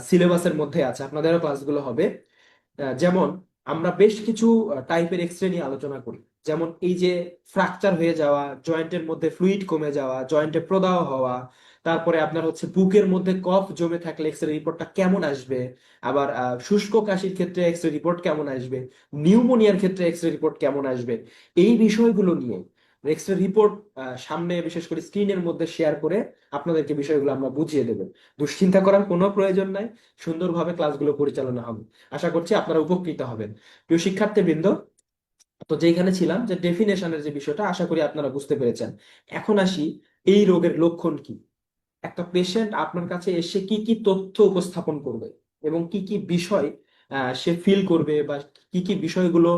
সিলেবাসের মধ্যে আছে, আপনাদেরও ক্লাসগুলো হবে। যেমন আমরা বেশ কিছু টাইপের এক্স রে নিয়ে আলোচনা করি। যেমন এই যে ফ্র্যাকচার হয়ে যাওয়া, জয়েন্টের মধ্যে ফ্লুইড কমে যাওয়া, জয়েন্টে প্রদাহ হওয়া, তারপরে আপনার হচ্ছে বুকের মধ্যে কফ জমে থাকলে এক্স রে রিপোর্টটা কেমন আসবে, আবার শুষ্ক কাশির ক্ষেত্রে এক্স রে রিপোর্ট কেমন আসবে, নিউমোনিয়ার ক্ষেত্রে এক্স রে রিপোর্ট কেমন আসবে, এই বিষয়গুলো নিয়ে এক্স রে রিপোর্ট সামনে বিশেষ করে স্ক্রিনের মধ্যে শেয়ার করে আপনাদেরকে বিষয়গুলো আমরা বুঝিয়ে দেবো। দুশ্চিন্তা করার কোনো প্রয়োজন নাই, সুন্দরভাবে ক্লাসগুলো পরিচালনা হবে। আশা করছি আপনারা উপকৃত হবেন। প্রিয় শিক্ষার্থীবৃন্দ, তো যেখানে ছিলাম যে ডেফিনেশনের যে বিষয়টা, আশা করি আপনারা বুঝতে পেরেছেন। এখন আসি এই রোগের লক্ষণ কি। একটা পেশেন্ট আপনার কাছে এসে কি কি তথ্য উপস্থাপন করবে এবং কি কি বিষয় সে ফিল করবে, বা কি কি বিষয়গুলো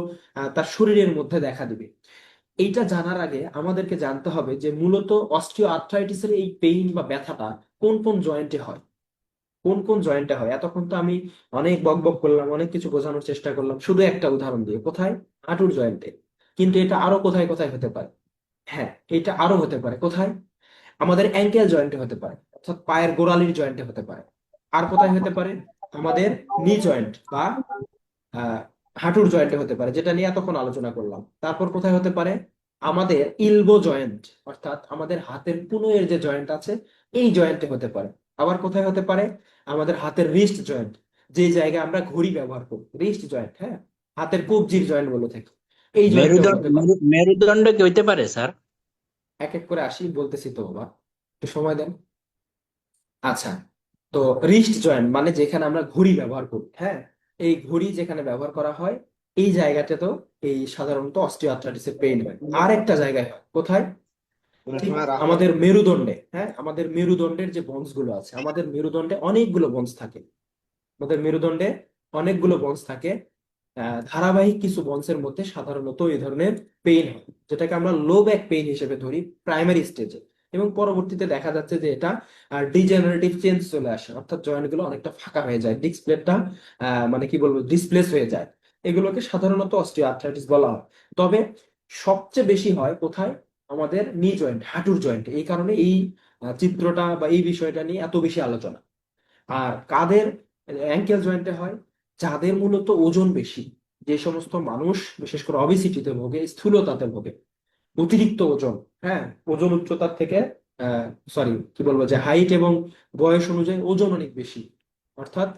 তার শরীরের মধ্যে দেখা দিবে, এইটা জানার আগে আমাদেরকে জানতে হবে যে মূলত অস্টিও আর্থ্রাইটিসের এই পেইন বা ব্যথাটা কোন কোন জয়েন্টে হয়, কোন কোন জয়েন্টে হয়। এতক্ষণ তো আমি অনেক বক বক করলাম, অনেক কিছু বোঝানোর চেষ্টা করলাম শুধু একটা উদাহরণ দিয়ে, কোথায়, হাঁটুর জয়েন্টে। কিন্তু এটা আরো কোথায় কোথায় হতে পারে, হ্যাঁ এটা আরো হতে পারে কোথায়, আমাদের অ্যাঙ্কেল জয়েন্টে হতে পারে, অর্থাৎ পায়ের গোড়ালির জয়েন্টে হতে পারে। আর কোথায় হতে পারে, আমাদের নি জয়েন্ট বা আহ হাঁটুর জয়েন্টে হতে পারে, যেটা নিয়ে এতক্ষণ আলোচনা করলাম। তারপর কোথায় হতে পারে, আমাদের ইলবো জয়েন্ট, অর্থাৎ আমাদের হাতের কনুইয়ের যে জয়েন্ট আছে এই জয়েন্টে হতে পারে। আবার কোথায় হতে পারে? আমাদের হাতের রিস্ট জয়েন্ট, যে জায়গায় আমরা ঘড়ি ব্যবহার করি, রিস্ট জয়েন্ট, হ্যাঁ, হাতের কবজির জয়েন্ট বলে থাকি, এই জয়েন্টেও মেরুদণ্ড হতে পারে। মেরুদণ্ড কি হইতে পারে স্যার? এক এক করে আসি, বলতেছি তো বাবা, একটু সময় দেন। আচ্ছা, তো রিস্ট জয়েন্ট মানে যেখানে আমরা ঘড়ি ব্যবহার করি, হ্যাঁ, এই ঘড়ি যেখানে ব্যবহার করা হয় এই জায়গাতে তো এই সাধারণত অস্টিওআর্থ্রাইটিসের পেইন হয়। আর একটা জায়গায় হয়, কোথায়? ঠিক আমাদের মেরুদণ্ডে, হ্যাঁ, আমাদের মেরুদণ্ডের যে বোনস গুলো আছে, আমাদের মেরুদণ্ডে অনেকগুলো বোনস থাকে, আমাদের মেরুদণ্ডে অনেকগুলো বোনস থাকে। ধারাবাহিক কিছু বোনসের মধ্যে সাধারণত এই ধরনের পেইন হয়, যেটাকে আমরা লো ব্যাক পেইন হিসেবে ধরি প্রাইমারি স্টেজে, এবং পরবর্তীতে দেখা যাচ্ছে যে এটা ডিজেনারেটিভ চেঞ্জ চলে আসে, অর্থাৎ জয়েন্ট গুলো অনেকটা ফাঁকা হয়ে যায়, ডিস্ক প্লেটটা মানে কি বলবো, ডিসপ্লেস হয়ে যায়। এগুলোকে সাধারণত অস্টিওআর্থ্রাইটিস বলা হয়। তবে সবচেয়ে বেশি হয় কোথায়? আমাদের নি জয়েন্ট, হাঁটুর জয়েন্ট। এই কারণে এই চিত্রটা বা এই বিষয়টা নিয়ে এত বেশি আলোচনা। আর কাদের অ্যাঙ্কেল জয়েন্টে হয়? যাদের মূলত ওজন বেশি, যে সমস্ত মানুষ বিশেষ করে অবিসিটিতে ভোগে, স্থূলতাতে ভোগে, অতিরিক্ত ওজন, হ্যাঁ, ওজন উচ্চতার থেকে সরি কি বলবো, যে হাইট এবং বয়স অনুযায়ী ওজন অনেক বেশি, অর্থাৎ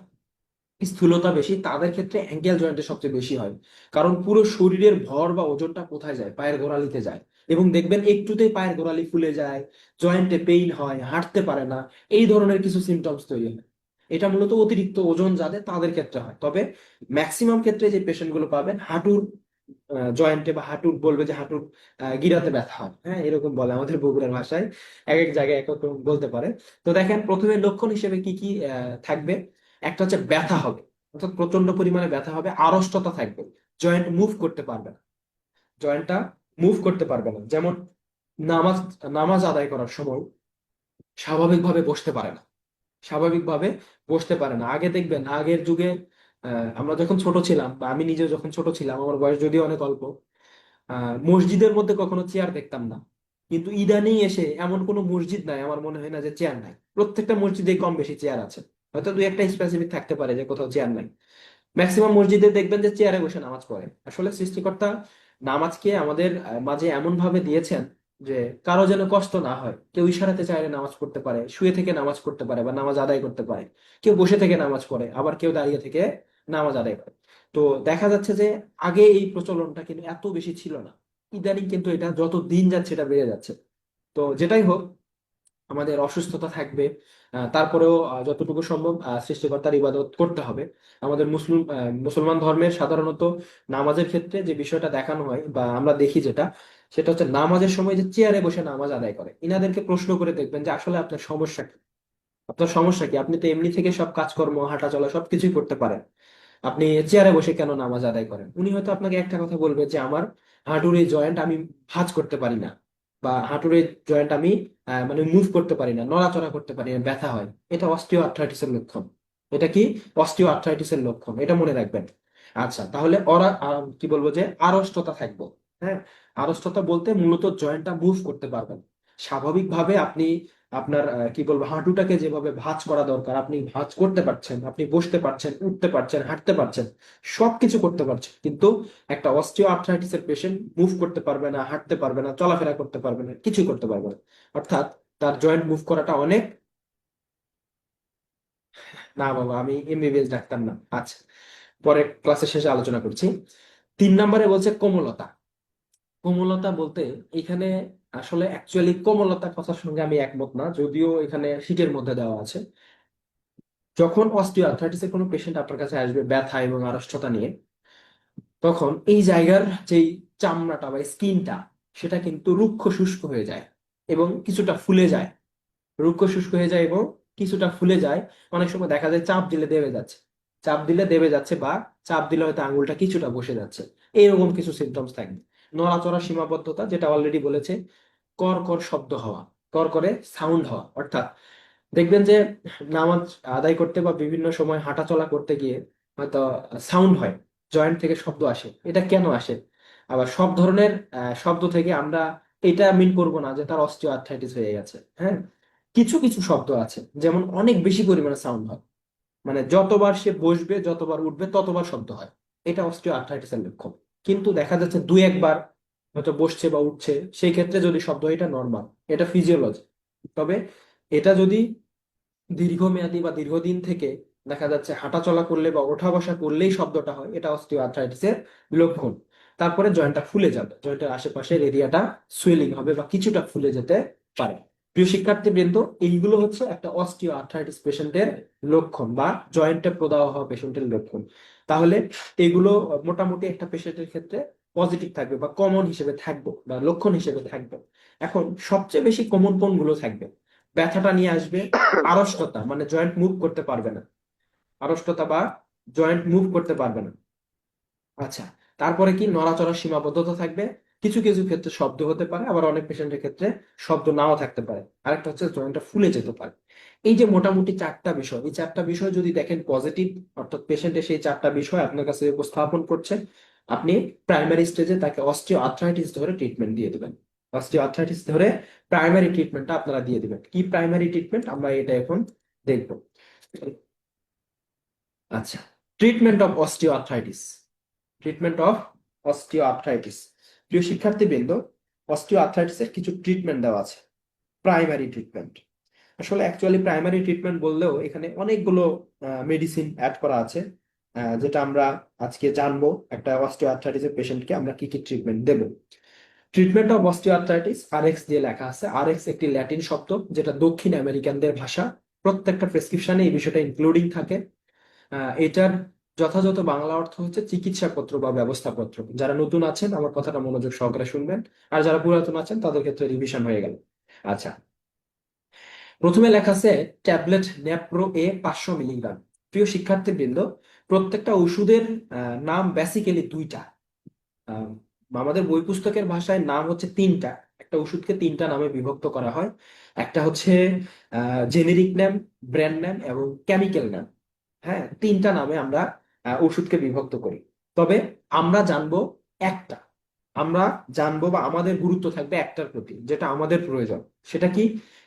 স্থূলতা বেশি, তাদের ক্ষেত্রে অ্যাঙ্কেল জয়েন্টে সবচেয়ে বেশি হয়। কারণ পুরো শরীরের ভর বা ওজনটা কোথায় যায়? পায়ের গোড়ালিতে যায়। এবং দেখবেন একটুতেই পায়ের গোড়ালি ফুলে যায়, জয়েন্টে পেইন হয়, হাঁটতে পারে না, এই ধরনের কিছু সিমটমস তৈরি হয়। এটা মূলত অতিরিক্ত ওজন যাদের, তাদের ক্ষেত্রে হয়। তবে ম্যাক্সিমাম ক্ষেত্রে যে পেশেন্ট গুলো পাবেন হাঁটুর জয়েন্টে বা হাঁটুর, বলবে যে হাঁটুর গিরাতে ব্যথা হয়, হ্যাঁ, এরকম বলে আমাদের বগুড়ার ভাষায়, এক এক জায়গায় এক এক রকম বলতে পারে। তো দেখেন, প্রথমে লক্ষণ হিসেবে কি কি থাকবে? একটা হচ্ছে ব্যথা হবে, অর্থাৎ প্রচন্ড পরিমাণে ব্যথা হবে, আড়ষ্টতা থাকবে, জয়েন্ট মুভ করতে পারবে না, জয়েন্টটা মুভ করতে পারবে না। যেমন নামাজ নামাজ আদায় করার সময় স্বাভাবিকভাবে বসতে পারে না, স্বাভাবিকভাবে বসতে পারে না। আগে দেখবেন, আগের যুগে আমরা যখন ছোট ছিলাম, বা আমি নিজে যখন ছোট ছিলাম, আমার বয়স যদিও অনেক অল্প, মসজিদের মধ্যে কখনো চেয়ার দেখতাম না। কিন্তু ইদানিং এসে এমন কোনো মসজিদ নাই, আমার মনে হয় না যে চেয়ার নাই, প্রত্যেকটা মসজিদে কম বেশি চেয়ার আছে। হয়তো দুই একটা স্পেসিফিক থাকতে পারে যে কোথাও চেয়ার নাই। ম্যাক্সিমাম মসজিদে দেখবেন যে চেয়ারে বসে নামাজ পড়ে। আসলে সৃষ্টিকর্তা নামাজকে আমাদের মাঝে এমন ভাবে দিয়েছেন যে কারো যেন কষ্ট না হয়, কেউ ইশারাতে চাইলে নামাজ পড়তে পারে, শুয়ে থেকে নামাজ পড়তে পারে বা নামাজ আদায় করতে পারে, কেউ বসে থেকে নামাজ পড়ে, আবার কেউ দাঁড়িয়ে থেকে নামাজ আদায় করে। তো দেখা যাচ্ছে যে আগে এই প্রচলনটা কিন্তু এত বেশি ছিল না, ইদানিং কিন্তু এটা যত দিন যাচ্ছে এটা বেড়ে যাচ্ছে। তো যেটাই হোক, আমাদের অসুস্থতা থাকবে, তারপরেও যতটুকু সম্ভব সৃষ্টিকর্তার ইবাদত করতে হবে। আমাদের মুসলমান ধর্মের সাধারণত নামাজের ক্ষেত্রে যে বিষয়টা দেখানো হয় বা আমরা দেখি যেটা, সেটা হচ্ছে নামাজের সময় যে চেয়ারে বসে নামাজ আদায় করে, ইনাদেরকে প্রশ্ন করে দেখবেন যে আসলে আপনার সমস্যা কি, আপনার সমস্যা কি? আপনি তো এমনি থেকে সব কাজকর্ম, হাঁটা চলা সবকিছুই করতে পারেন, আপনি চেয়ারে বসে কেন নামাজ আদায় করেন? উনি হয়তো আপনাকে একটা কথা বলবে যে আমার হাঁটুর এই জয়েন্ট আমি ভাঁজ করতে পারি না, বা হাঁটুর এই জয়েন্ট আমি মানে মুভ করতে পারি না, নড়াচড়া করতে পারি না, ব্যথা হয়। এটা অস্টিও আর্থ্রাইটিসের লক্ষণ। এটা কি? অস্টিও আর্থ্রাইটিসের লক্ষণ, এটা মনে রাখবেন। আচ্ছা, তাহলে ওরা কি বলবো, যে আড়ষ্টতা থাকবো, হ্যাঁ, আড়ষ্টতা বলতে মূলত জয়েন্টটা মুভ করতে পারবেন স্বাভাবিকভাবে। আপনি আপনার কি বলবো, হাঁটুটাকে যেভাবে ভাঁজ করা দরকার আপনি ভাঁজ করতে পারছেন, আপনি বসতে পারছেন, উঠতে পারছেন, হাঁটতে পারছেন, সবকিছু করতে পারছেন। কিন্তু একটা অস্টিও আর্থ্রাইটিসের পেশেন্ট মুভ করতে পারবে না, হাঁটতে পারবে না, চলাফেরা করতে পারবে না, কিছু করতে পারবে না। অর্থাৎ তার জয়েন্ট মুভ করাটা অনেক, না বাবা আমি এমবিবিএস ডাক্তার না। আচ্ছা, পরে ক্লাসের শেষে আলোচনা করছি। 3 নম্বরে বলছে কোমলতা। কোমলতা বলতে এখানে আসলে অ্যাকচুয়ালি কোমলতা কথার সঙ্গে আমি একমত না, যদিও এখানে শীটের মধ্যে দেওয়া আছে। যখন অস্টিও আর্থ্রাইটিসের কোনো পেশেন্ট আপনার কাছে আসবে ব্যথা এবং আড়ষ্টতা নিয়ে, তখন এই জায়গার যেই চামড়াটা বা স্কিনটা, সেটা কিন্তু রুক্ষ শুষ্ক হয়ে যায় এবং কিছুটা ফুলে যায়, রুক্ষ শুষ্ক হয়ে যায় এবং কিছুটা ফুলে যায়। অনেক সময় দেখা যায় চাপ দিলে দেবে যাচ্ছে, চাপ দিলে দেবে যাচ্ছে, বা চাপ দিলে হয়তো আঙুলটা কিছুটা বসে যাচ্ছে, এইরকম কিছু সিমটমস থাকবে। নড়াচড়ার সীমাবদ্ধতা, যেটা অলরেডি বলেছে, কর কর শব্দ হওয়া, কর করে সাউন্ড হওয়া, অর্থাৎ দেখবেন যে নামাজ আদায় করতে বা বিভিন্ন সময় হাঁটা চলা করতে গিয়ে হয়তো সাউন্ড হয়, জয়েন্ট থেকে শব্দ আসে। এটা কেন আসে? আবার সব ধরনের শব্দ থেকে আমরা এটা মিন করব না যে তার অস্টিও আর্থ্রাইটিস হয়ে গেছে, হ্যাঁ। কিছু কিছু শব্দ আছে যেমন অনেক বেশি পরিমাণে সাউন্ড হয়, মানে যতবার সে বসবে, যতবার উঠবে, ততবার শব্দ হয়, এটা অস্টিও আর্থ্রাইটিসের লক্ষণ। কিন্তু দেখা যাচ্ছে দুই একবার হয়তো বসছে বা উঠছে, সেই ক্ষেত্রে যদি শব্দ হয়, এটা নর্মাল, এটা ফিজিওলজি। তবে এটা যদি দীর্ঘমেয়াদী বা দীর্ঘদিন থেকে দেখা যাচ্ছে হাঁটা চলা করলে বা ওঠা বসা করলেই শব্দটা হয়, এটা অস্টিও আর্থ্রাইটিসের লক্ষণ। তারপরে জয়েন্টটা ফুলে যাবে, জয়েন্টের আশেপাশের এরিয়াটা সুয়েলিং হবে বা কিছুটা ফুলে যেতে পারে। প্রিয় শিক্ষার্থীবৃন্দ, এইগুলো হচ্ছে একটা অস্টিও আর্থ্রাইটিস পেশেন্টের লক্ষণ বা জয়েন্টে প্রদাহ হওয়া পেশেন্টের লক্ষণ। তাহলে এগুলো মোটামুটি একটা পেশেন্টের ক্ষেত্রে পজিটিভ থাকবে বা কমন হিসেবে থাকবে বা লক্ষণ হিসেবে থাকবে। এখন সবচেয়ে বেশি কমন কোনগুলো থাকবে? ব্যথাটা নিয়ে আসবে, আড়ষ্টতা মানে জয়েন্ট মুভ করতে পারবে না, আড়ষ্টতা বা জয়েন্ট মুভ করতে পারবে না। আচ্ছা, তারপরে কি? নড়াচড়ার সীমাবদ্ধতা থাকবে। কিছু কিছু ক্ষেত্রে শব্দ হতে পারে, আবার অনেক পেশেন্টের ক্ষেত্রে শব্দ নাও থাকতে পারে। আরেকটা হচ্ছে জয়েন্টটা ফুলে যেতে পারে। এই যে মোটামুটি চারটা বিষয়, এই চারটা বিষয় যদি দেখেন পজিটিভ, অর্থাৎ পেশেন্টের সেই চারটা বিষয় আপনার কাছে উপস্থাপন করছে, আপনি প্রাইমারি স্টেজে তাকে অস্টিও আর্থ্রাইটিস ধরে ট্রিটমেন্ট দিয়ে দিবেন। অস্টিও আর্থ্রাইটিস ধরে প্রাইমারি ট্রিটমেন্টটা আপনারা দিয়ে দিবেন। কি প্রাইমারি ট্রিটমেন্ট, আমরা এটা এখন দেখব। আচ্ছা, treatment of osteo arthritis. Treatment of osteo arthritis. প্রিয় শিক্ষার্থীবৃন্দ, অস্টিও আর্থ্রাইটিসের কিছু ট্রিটমেন্ট দেওয়া আছে। প্রাইমারি ট্রিটমেন্ট, আসলে অ্যাকচুয়ালি প্রাইমারি ট্রিটমেন্ট বললেও এখানে অনেকগুলো মেডিসিন অ্যাড করা আছে, যেটা আমরা আজকে জানবো একটা অস্টিও আর্থ্রাইটিসের পেশেন্টকে আমরা কি কি ট্রিটমেন্ট দেব। Treatment of osteoarthritis, Rx দিয়ে লেখা আছে। আরএক্স একটি ল্যাটিন শব্দ, যেটা দক্ষিণ আমেরিকানদের ভাষা। প্রত্যেকটা প্রেসক্রিপশনে এই বিষয়টা ইনক্লুডিং থাকে। এটার যথাযথ বাংলা অর্থ হচ্ছে চিকিৎসাপত্র বা ব্যবস্থাপত্র। যারা নতুন আছেন আমার কথাটা মনোযোগ সহকারে শুনবেন, আর যারা পুরাতন আছেন তাদের ক্ষেত্রে রিভিশন হয়ে গেল। আচ্ছা, প্রথমে লেখা আছে ট্যাবলেট ন্যাপ্রো এ 500 মিলিগ্রাম। প্রিয় শিক্ষার্থীবৃন্দ, প্রত্যেকটা ওষুধের নাম বেসিক্যালি দুইটা। আহ, আমাদের বই পুস্তকের ভাষায় নাম হচ্ছে তিনটা। একটা ওষুধকে তিনটা নামে বিভক্ত করা হয়। একটা হচ্ছে জেনেরিক নেম, ব্র্যান্ড নেম এবং কেমিক্যাল নেম। হ্যাঁ, তিনটা নামে আমরা ওষুধকে বিভক্ত করি। তবে আমরা জানবো একটা, আমরা জানবো বা আমাদের গুরুত্ব থাকবে একটার প্রতি, যেটা আমাদের প্রয়োজন। সেটা কি?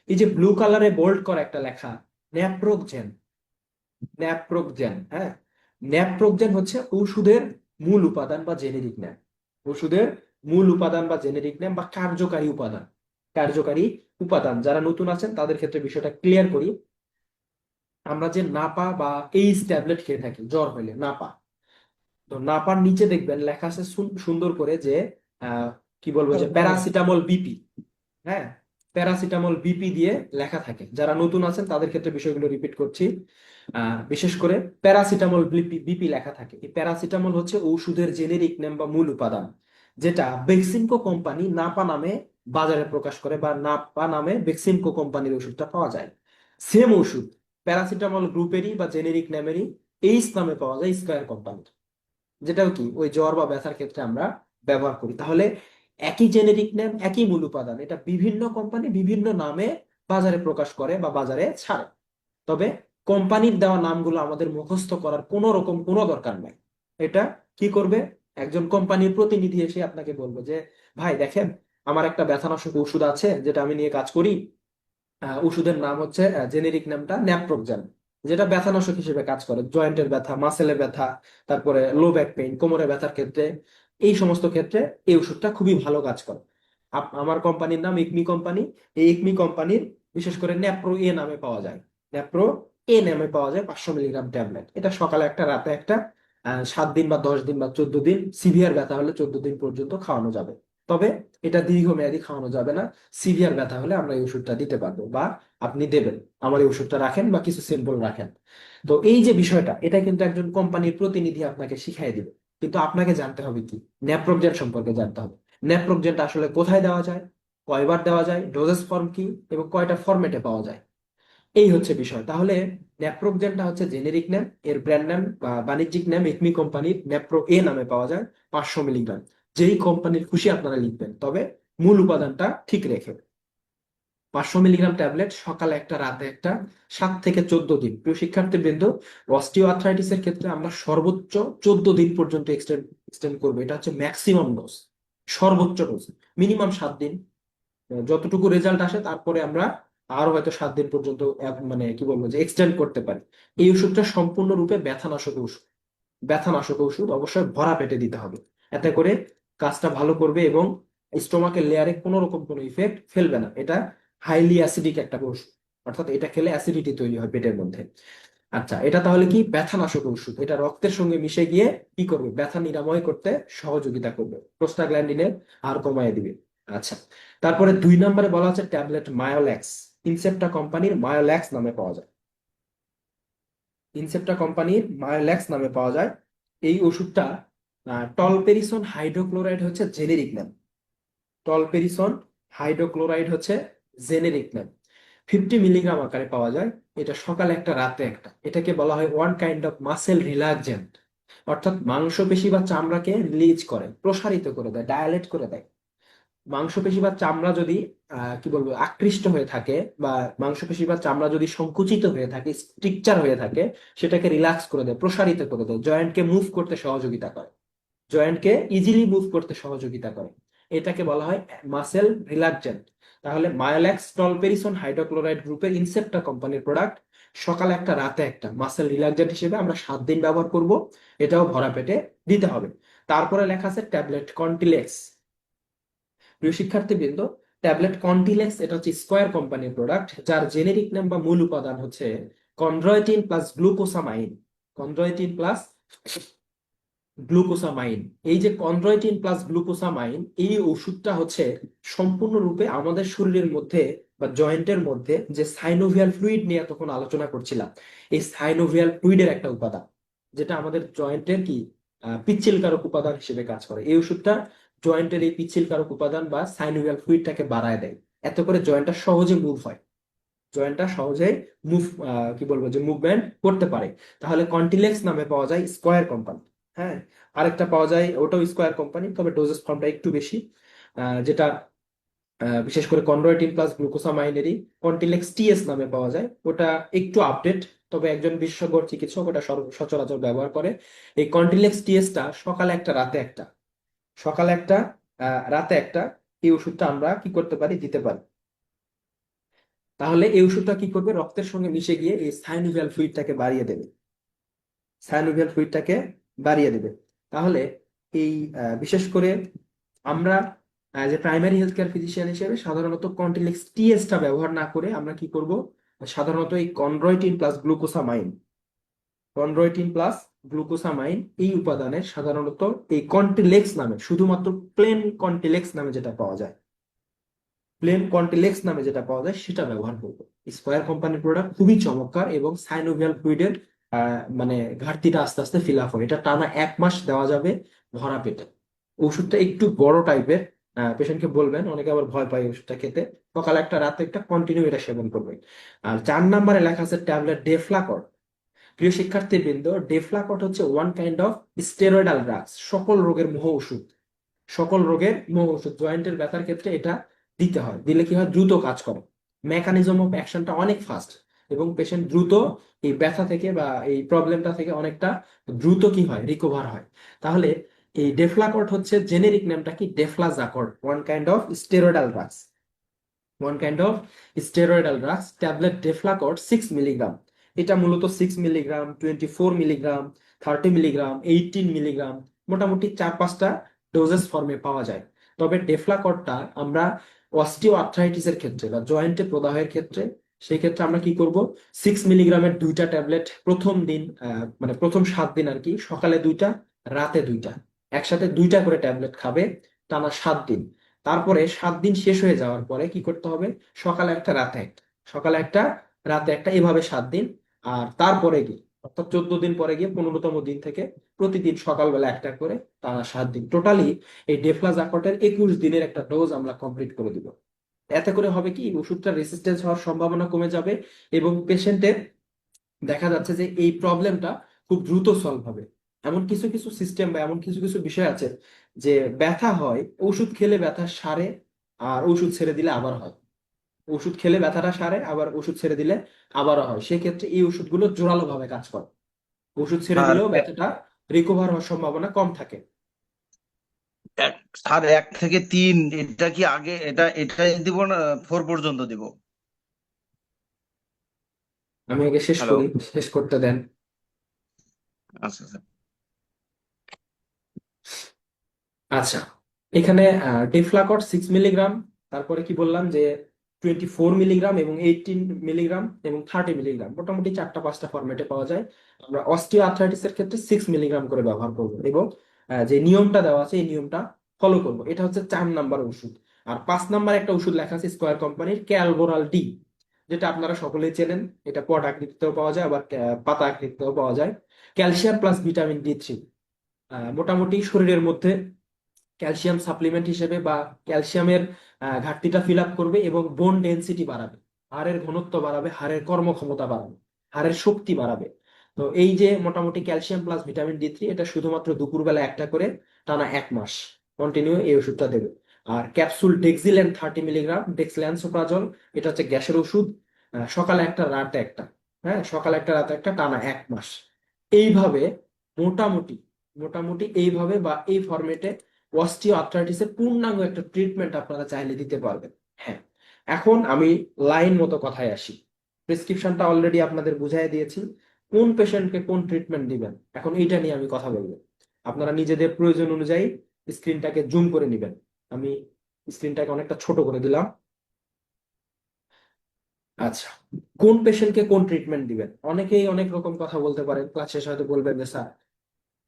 এই যে ব্লু কালারে বোল্ড করা একটা লেখা, ন্যাপ্রোকজেন। ন্যাপ্রোকজেন, হ্যাঁ, ন্যাপ্রোকজেন হচ্ছে ওষুধের মূল উপাদান বা জেনেরিক নেম। ওষুধের মূল উপাদান বা জেনেরিক নেম বা কার্যকারী উপাদান। কার্যকারী উপাদান, যারা নতুন আছেন তাদের ক্ষেত্রে বিষয়টা ক্লিয়ার করি। আমরা যে নাপা বা এইস ট্যাবলেট খেয়ে থাকি জ্বর হলে, নাপা, তো নাপার নিচে দেখবেন লেখা আছে সুন্দর করে যে কি বলবো, যে প্যারাসিটামল বিপি। হ্যাঁ, প্যারাসিটামল বিপি দিয়ে লেখা থাকে। যারা নতুন আছেন তাদের ক্ষেত্রে বিষয়গুলো রিপিট করছি। বিশেষ করে প্যারাসিটামল বিপি বিপি লেখা থাকে। এই প্যারাসিটামল হচ্ছে ঔষধের জেনেরিক নেম বা মূল উপাদান, যেটা বেক্সিমকো কোম্পানি নাপা নামে বাজারে প্রকাশ করে, বা নাপা নামে বেক্সিমকো কোম্পানির ওষুধটা পাওয়া যায়। সেম ওষুধ প্যারাসিটামল গ্রুপেরই বা জেনেরিক নেমেরই এইস নামে পাওয়া যায় স্কয়ার কোম্পানির, যেটাও কি ওই জ্বর বা ব্যথার ক্ষেত্রে আমরা ব্যবহার করি। তাহলে একই জেনেরিক নেম, একই মূল উপাদান, এটা বিভিন্ন কোম্পানি বিভিন্ন নামে বাজারে প্রকাশ করে বা বাজারে ছাড়ে। তবে কোম্পানির দেওয়া নামগুলো আমাদের মুখস্থ করার কোনো রকম কোনো দরকার নাই। এটা কি করবে? একজন কোম্পানির প্রতিনিধি এসে আপনাকে বলবো যে, ভাই দেখেন, আমার একটা ব্যথানাশক ওষুধ আছে যেটা আমি নিয়ে কাজ করি। ওষুধের নাম হচ্ছে, জেনেরিক নামটা ন্যাপ্রোকজেন, যেটা ব্যথানাশক হিসেবে কাজ করে জয়েন্টের ব্যথা, মাসেলের ব্যথা, তারপরে লো ব্যাক পেইন, কোমরে ব্যথার ক্ষেত্রে। এই সমস্ত ক্ষেত্রে এই ওষুধটা খুবই ভালো কাজ করে। আমার কোম্পানির নাম ইকমি কোম্পানি। এই ইকমি কোম্পানির বিশেষ করে ন্যাপ্রো এ নামে পাওয়া যায়। ন্যাপ্রো এ নামে পাওয়া যায় 500 মিলিগ্রাম ট্যাবলেট। এটা সকালে একটা, রাতে একটা, 7 দিন বা 10 দিন বা 14 দিন, সিভিয়ার ব্যথা হলে 14 দিন পর্যন্ত খাওয়ানো যাবে। তবে এটা দীর্ঘমেয়াদী খাওয়ানো যাবে না। সিভিয়ার ব্যথা হলে আমরা এই ওষুধটা দিতে পারবো বা আপনি দেবেন, আমার এই ওষুধটা রাখেন বা কিছু স্যাম্পল রাখেন। তো এই যে বিষয়টা, এটা কিন্তু একজন কোম্পানির প্রতিনিধি আপনাকে শিখাই দিবে। কিন্তু আপনাকে জানতে হবে কি, ন্যাপ্রোকজেন সম্পর্কে জানতে হবে। ন্যাপ্রোকজেনটা আসলে কোথায় দেওয়া যায়, কয়বার দেওয়া যায়, ডোজেস ফর্ম কি, এবং কয়টা ফরম্যাটে পাওয়া যায়। এই হচ্ছে বিষয়। তাহলে ন্যাপ্রোকজেনটা হচ্ছে জেনেরিক নেম, এর ব্র্যান্ড নেম বা বাণিজ্যিক নাম একমি কোম্পানির ন্যাপ্রো এ নামে পাওয়া যায় 500 মিলিগ্রাম। যেই কোম্পানির খুশি আপনারা লিখবেন, তবে মূল উপাদানটা ঠিক রেখে। 500 মিলিগ্রাম ট্যাবলেট সকালে একটা, রাতে একটা, 7 থেকে 14 দিন। প্রিয় শিক্ষার্থীবৃন্দ, অস্টিও আর্থ্রাইটিসের ক্ষেত্রে আমরা সর্বোচ্চ 14 দিন পর্যন্ত এক্সটেন্ড করবো। এটা হচ্ছে ম্যাক্সিমাম ডোজ, সর্বোচ্চ ডোজ। মিনিমাম 7 দিন, যতটুকু রেজাল্ট আসে তারপরে আমরা আরো হয়তো 7 দিন পর্যন্ত মানে কি বলবো, যে এক্সটেন্ড করতে পারি। এই ওষুধটা সম্পূর্ণরূপে ব্যথানাশক ওষুধ। ব্যথানাশক ওষুধ অবশ্যই ভরা পেটে দিতে হবে, এতে করে কাজটা ভালো করবে এবং স্টোমাকের লেয়ারে কোনো রকম কোনো ইফেক্ট ফেলবে না। এটা হাইলি অ্যাসিডিক একটা ওষুধ, অর্থাৎ এটা খেলে অ্যাসিডিটি তৈরি হয় পেটের মধ্যে। আচ্ছা, এটা তাহলে কি ব্যথানাশক ওষুধ। এটা রক্তের সঙ্গে মিশে গিয়ে কি করবে, ব্যথা নিরাময় করতে সহযোগিতা করবে, প্রোস্টাগ্ল্যান্ডিনের হার কমায় দিবে। আচ্ছা, তারপরে 2 নম্বরে বলা হচ্ছে ট্যাবলেট মায়োল্যাক্স। ইনসেপ্টা কোম্পানির মায়োল্যাক্স নামে পাওয়া যায়। ইনসেপ্টা কোম্পানির মায়োল্যাক্স নামে পাওয়া যায়। এই ওষুধটা টলপেরিসন হাইড্রোক্লোরাইড হচ্ছে জেনেরিক নাম। টলপেরিসন হাইড্রোক্লোরাইড হচ্ছে জেনেরিক নেম। 50 মিলিগ্রাম আকারে পাওয়া যায়। এটা সকালে একটা রাতে একটা। এটাকে বলা হয় one kind of muscle relaxant, অর্থাৎ মাংসপেশি বা চামড়াকে রিলিজ করে, প্রসারিত করে দেয়, ডায়ালেট করে দেয়। মাংসপেশি বা চামড়া যদি কি বলবো আকৃষ্ট হয়ে থাকে, বা মাংসপেশি বা চামড়া যদি সংকুচিত হয়ে থাকে, স্ট্রিকচার হয়ে থাকে, সেটাকে রিল্যাক্স করে দেয়, প্রসারিত করে দেয়, জয়েন্টকে মুভ করতে সহযোগিতা করে, জয়েন্টকে ইজিলি মুভ করতে সহযোগিতা করে। এটাকে বলা হয় মাসেল রিল্যাক্সেন্ট। তাহলে মায়োল্যাক্স টলপেরিসন হাইড্রোক্লোরাইড গ্রুপের ইনসেপ্টা কোম্পানির প্রোডাক্ট, সকালে একটা রাতে একটা, মাসেল রিল্যাক্সেন্ট হিসেবে আমরা 7 দিন ব্যবহার করব। এটাও ভরা পেটে দিতে হবে। তারপরে লেখা আছে ট্যাবলেট কন্টিলেক্স। প্রিয় শিক্ষার্থীবৃন্দ, ট্যাবলেট কন্টিলেক্স এটা হচ্ছে স্কয়ার কোম্পানির প্রোডাক্ট, যার জেনেরিক নাম বা মূল উপাদান হচ্ছে কন্ড্রয়টিন প্লাস গ্লুকোসামাইন। কন্ড্রয়টিন plus glucosamine. এই যে কন্ড্রয়টিন প্লাস গ্লুকোসামাইন, এই ওষুধটা হচ্ছে সম্পূর্ণরূপে আমাদের শরীরের মধ্যে বা জয়েন্টের মধ্যে যে সাইনোভিয়াল ফ্লুইড নিয়ে তখন আলোচনা করছিলাম, এই সাইনোভিয়াল ফ্লুইডের একটা উপাদান, যেটা আমাদের জয়েন্টের কি পিচ্ছিলকারক উপাদান হিসেবে কাজ করে। এই ওষুধটা জয়েন্টের এই পিচ্ছিলকারক উপাদান বা সাইনোভিয়াল ফ্লুইডটাকে বাড়ায় দেয়, এত করে জয়েন্টটা সহজে মুভ হয়, জয়েন্টটা সহজেই মুভ কি বলবো যে মুভমেন্ট করতে পারে। তাহলে কন্টিলেক্স নামে পাওয়া যায় স্কয়ার কোম্পানি। হ্যাঁ, আরেকটা পাওয়া যায়, ওটাও স্কয়ার কোম্পানি, তবে ডোজেস ফর্মটা একটু বেশি, যেটা বিশেষ করে কন্ড্রয়টিন প্লাস গ্লুকোসামাইনেরই কন্টিলেক্স টিএস নামে পাওয়া যায়। ওটা একটু আপডেট, তবে একজন বিশেষজ্ঞ চিকিৎসক ওটা সচরাচর ব্যবহার করে। এই কন্টিলেক্স টিএসটা সকালে একটা রাতে একটা, সকালে একটা রাতে একটা, এই ওষুধটা আমরা কি করতে পারি, দিতে পারি। তাহলে এই ওষুধটা কি করবে, রক্তের সঙ্গে মিশে গিয়ে এই সাইনোভিয়াল ফ্লুইডটাকে বাড়িয়ে দেবে, সাইনোভিয়াল ফ্লুইডটাকে বাড়িয়ে দেবে। তাহলে এই বিশেষ করে আমরা যে প্রাইমারি হেলথ কেয়ার ফিজিশিয়ান হিসেবে সাধারণত কন্টিলেক্স টিএসটা ব্যবহার না করে আমরা কি করব, সাধারণত এই কন্ড্রয়টিন প্লাস গ্লুকোসামাইন, কন্ড্রয়টিন প্লাস গ্লুকোসামাইন এই উপাদানের সাধারণত এই কন্টিলেক্স নামে, শুধুমাত্র প্লেন কন্টিলেক্স নামে যেটা পাওয়া যায়, প্লেন কন্টিলেক্স নামে যেটা পাওয়া যায় সেটা ব্যবহার করবো। স্কয়ার কোম্পানির প্রোডাক্ট খুবই চমৎকার, এবং সাইনোভিয়াল ফ্লুইডের মানে ঘাটতিটা আস্তে আস্তে ফিল আপ হয়। এটা টানা 1 মাস দেওয়া যাবে ভরা পেটে। ওষুধটা একটু বড় টাইপের, পেশেন্টকে বলবেন, অনেকে আবার ভয় পায় ওষুধটা খেতে, সকালে একটা রাতে একটা কন্টিনিউ এটা সেবন করবে। আর 4 নম্বরে লেখা আছে ট্যাবলেট ডেফ্লাকট। প্রিয় শিক্ষার্থীবৃন্দ, ডেফ্লাকট হচ্ছে one kind of steroidal drugs, সকল রোগের মোহ ওষুধ, সকল রোগের মোহ ওষুধ। জয়েন্টের ব্যথার ক্ষেত্রে এটা দিতে হয়, দিলে কি হয়, দ্রুত কাজ করে, মেকানিজম অফ অ্যাকশনটা অনেক ফাস্ট, এবং পেশেন্ট দ্রুত এই ব্যথা থেকে বা এই প্রবলেমটা থেকে অনেকটা দ্রুত কি হয়, রিকভার হয়। তাহলে এই ডেফ্লাকট হচ্ছে জেনেরিক নামটা কি, deflazacort, one kind of steroidal drugs, one kind of steroidal drugs. Tablet deflacort 6 milligram. এটা মূলত 6 মিলিগ্রাম, 24 মিলিগ্রাম, 30 মিলিগ্রাম, 18 মিলিগ্রাম, মোটামুটি 4-5টা ডোজেস ফর্মে পাওয়া যায়। তবে ডেফ্লাকটটা আমরা অস্টিও আর্থ্রাইটিসের ক্ষেত্রে বা জয়েন্টে প্রদাহের ক্ষেত্রে, সেই ক্ষেত্রে আমরা কি করব, 6 মিলিগ্রামের 2টা ট্যাবলেট প্রথম দিন, মানে প্রথম 7 দিন আর কি, সকালে 2টা, রাতে 2টা, একসাথে 2টা করে ট্যাবলেট খাবে টানা 7 দিন। তারপরে 7 দিন শেষ হয়ে যাওয়ার পরে কি করতে হবে, সকালে একটা, রাতে একটা, সকালে একটা, রাতে একটা, এভাবে 7 দিন। আর তারপরে গিয়ে, অর্থাৎ 14 দিন পরে গিয়ে 15তম দিন থেকে প্রতিদিন সকালবেলা একটা করে টানা 7 দিন, টোটালি এই ডেফলাজাকটের 21 দিনের একটা ডোজ আমরা কমপ্লিট করে দিব। এতে করে হবে কি, ওষুধটা রেসিস্টেন্স হওয়ার সম্ভাবনা কমে যাবে, এবং পেশেন্টের দেখা যাচ্ছে যে এই প্রবলেমটা খুব দ্রুত সলভ হবে। এমন কিছু কিছু সিস্টেম বা এমন কিছু কিছু বিষয় আছে যে ব্যথা হয়, ওষুধ খেলে ব্যথা সারে, আর ওষুধ ছেড়ে দিলে আবার হয়, ওষুধ খেলে ব্যথাটা সারে, আবার ওষুধ ছেড়ে দিলে আবারও হয়। সেক্ষেত্রে এই ওষুধগুলো জোরালো ভাবে কাজ করে, ওষুধ ছেড়ে আর দিলেও ব্যথাটা রিকভার হওয়ার সম্ভাবনা কম থাকে। আর 1 থেকে 3 এটা কি আগে এটাই দিব না 4 পর্যন্ত দিব? আমি আগে শেষ হ্যালো। করি, শেষ করতে দেন। আচ্ছা আচ্ছা। আচ্ছা, এখানে ডেফলাকট 6 মিলিগ্রাম, তারপরে কি বললাম যে 24 মিলিগ্রাম এবং 18 মিলিগ্রাম এবং 30 মিলিগ্রাম, মোটামুটি 4-5টা ফরম্যাটে পাওয়া যায়। আমরা অস্টিও আর্থ্রাইটিসের ক্ষেত্রে 6 মিলিগ্রাম করে ব্যবহার করব এবং যে নিয়মটা দেওয়া আছে এই নিয়মটা ফলো করব। এটা হচ্ছে 4 নাম্বার ওষুধ। আর 5 নাম্বার একটা ওষুধ লেখা আছে স্কোয়ার কোম্পানির, ক্যালবোরাল ডি, যেটা আপনারা সকলেই চেনেন। এটা পট আকৃতিতেও পাওয়া যায়, আবার পাতা আকৃতিতেও পাওয়া যায়। ক্যালসিয়াম প্লাস ভিটামিন D3, মোটামুটি শরীরের মধ্যে ক্যালসিয়াম সাপ্লিমেন্ট হিসেবে বা ক্যালসিয়ামের ঘাটতিটা ফিল আপ করবে এবং বোন ডেনসিটি বাড়াবে, হাড়ের ঘনত্ব বাড়াবে, হাড়ের কর্মক্ষমতা বাড়াবে, হাড়ের শক্তি বাড়াবে। তো এই যে মোটামুটি ক্যালসিয়াম প্লাস ভিটামিন D3, এটা শুধুমাত্র দুপুরবেলা একটা করে টানা 1 মাস কন্টিনিউ এই ওষুধটা দেবে। আর ক্যাপসুল ডেক্সিল্যান 30 মিলিগ্রাম, ডেক্সল্যান্সোপ্রাজল, এটা হচ্ছে গ্যাসের ওষুধ। সকালে একটা রাতে একটা, হ্যাঁ সকালে একটা রাতে একটা, টানা 1 মাস। এইভাবে মোটামুটি মোটামুটি এইভাবে বা এই ফরম্যাটে অস্টিও আর্থ্রাইটিসের পূর্ণাঙ্গ একটা ট্রিটমেন্ট আপনারা চাইলে দিতে পারবেন। হ্যাঁ, এখন আমি লাইন মতো কথায় আসি। প্রেসক্রিপশনটা অলরেডি আপনাদের বুঝাই দিয়েছি, কোন পেশেন্টকে কোন ট্রিটমেন্ট দিবেন, এখন এইটা নিয়ে আমি কথা বলবো। আপনারা নিজেদের প্রয়োজন অনুযায়ী স্ক্রিনটাকে জুম করে নেবেন। আমি স্ক্রিনটাকে অনেকটা ছোট করে দিলাম। আচ্ছা, কোন পেশেন্টকে কোন ট্রিটমেন্ট দিবেন, অনেকেই অনেক রকম কথা বলতে পারেন। ক্লাস শেষে হয়তো বলবেন যে স্যার,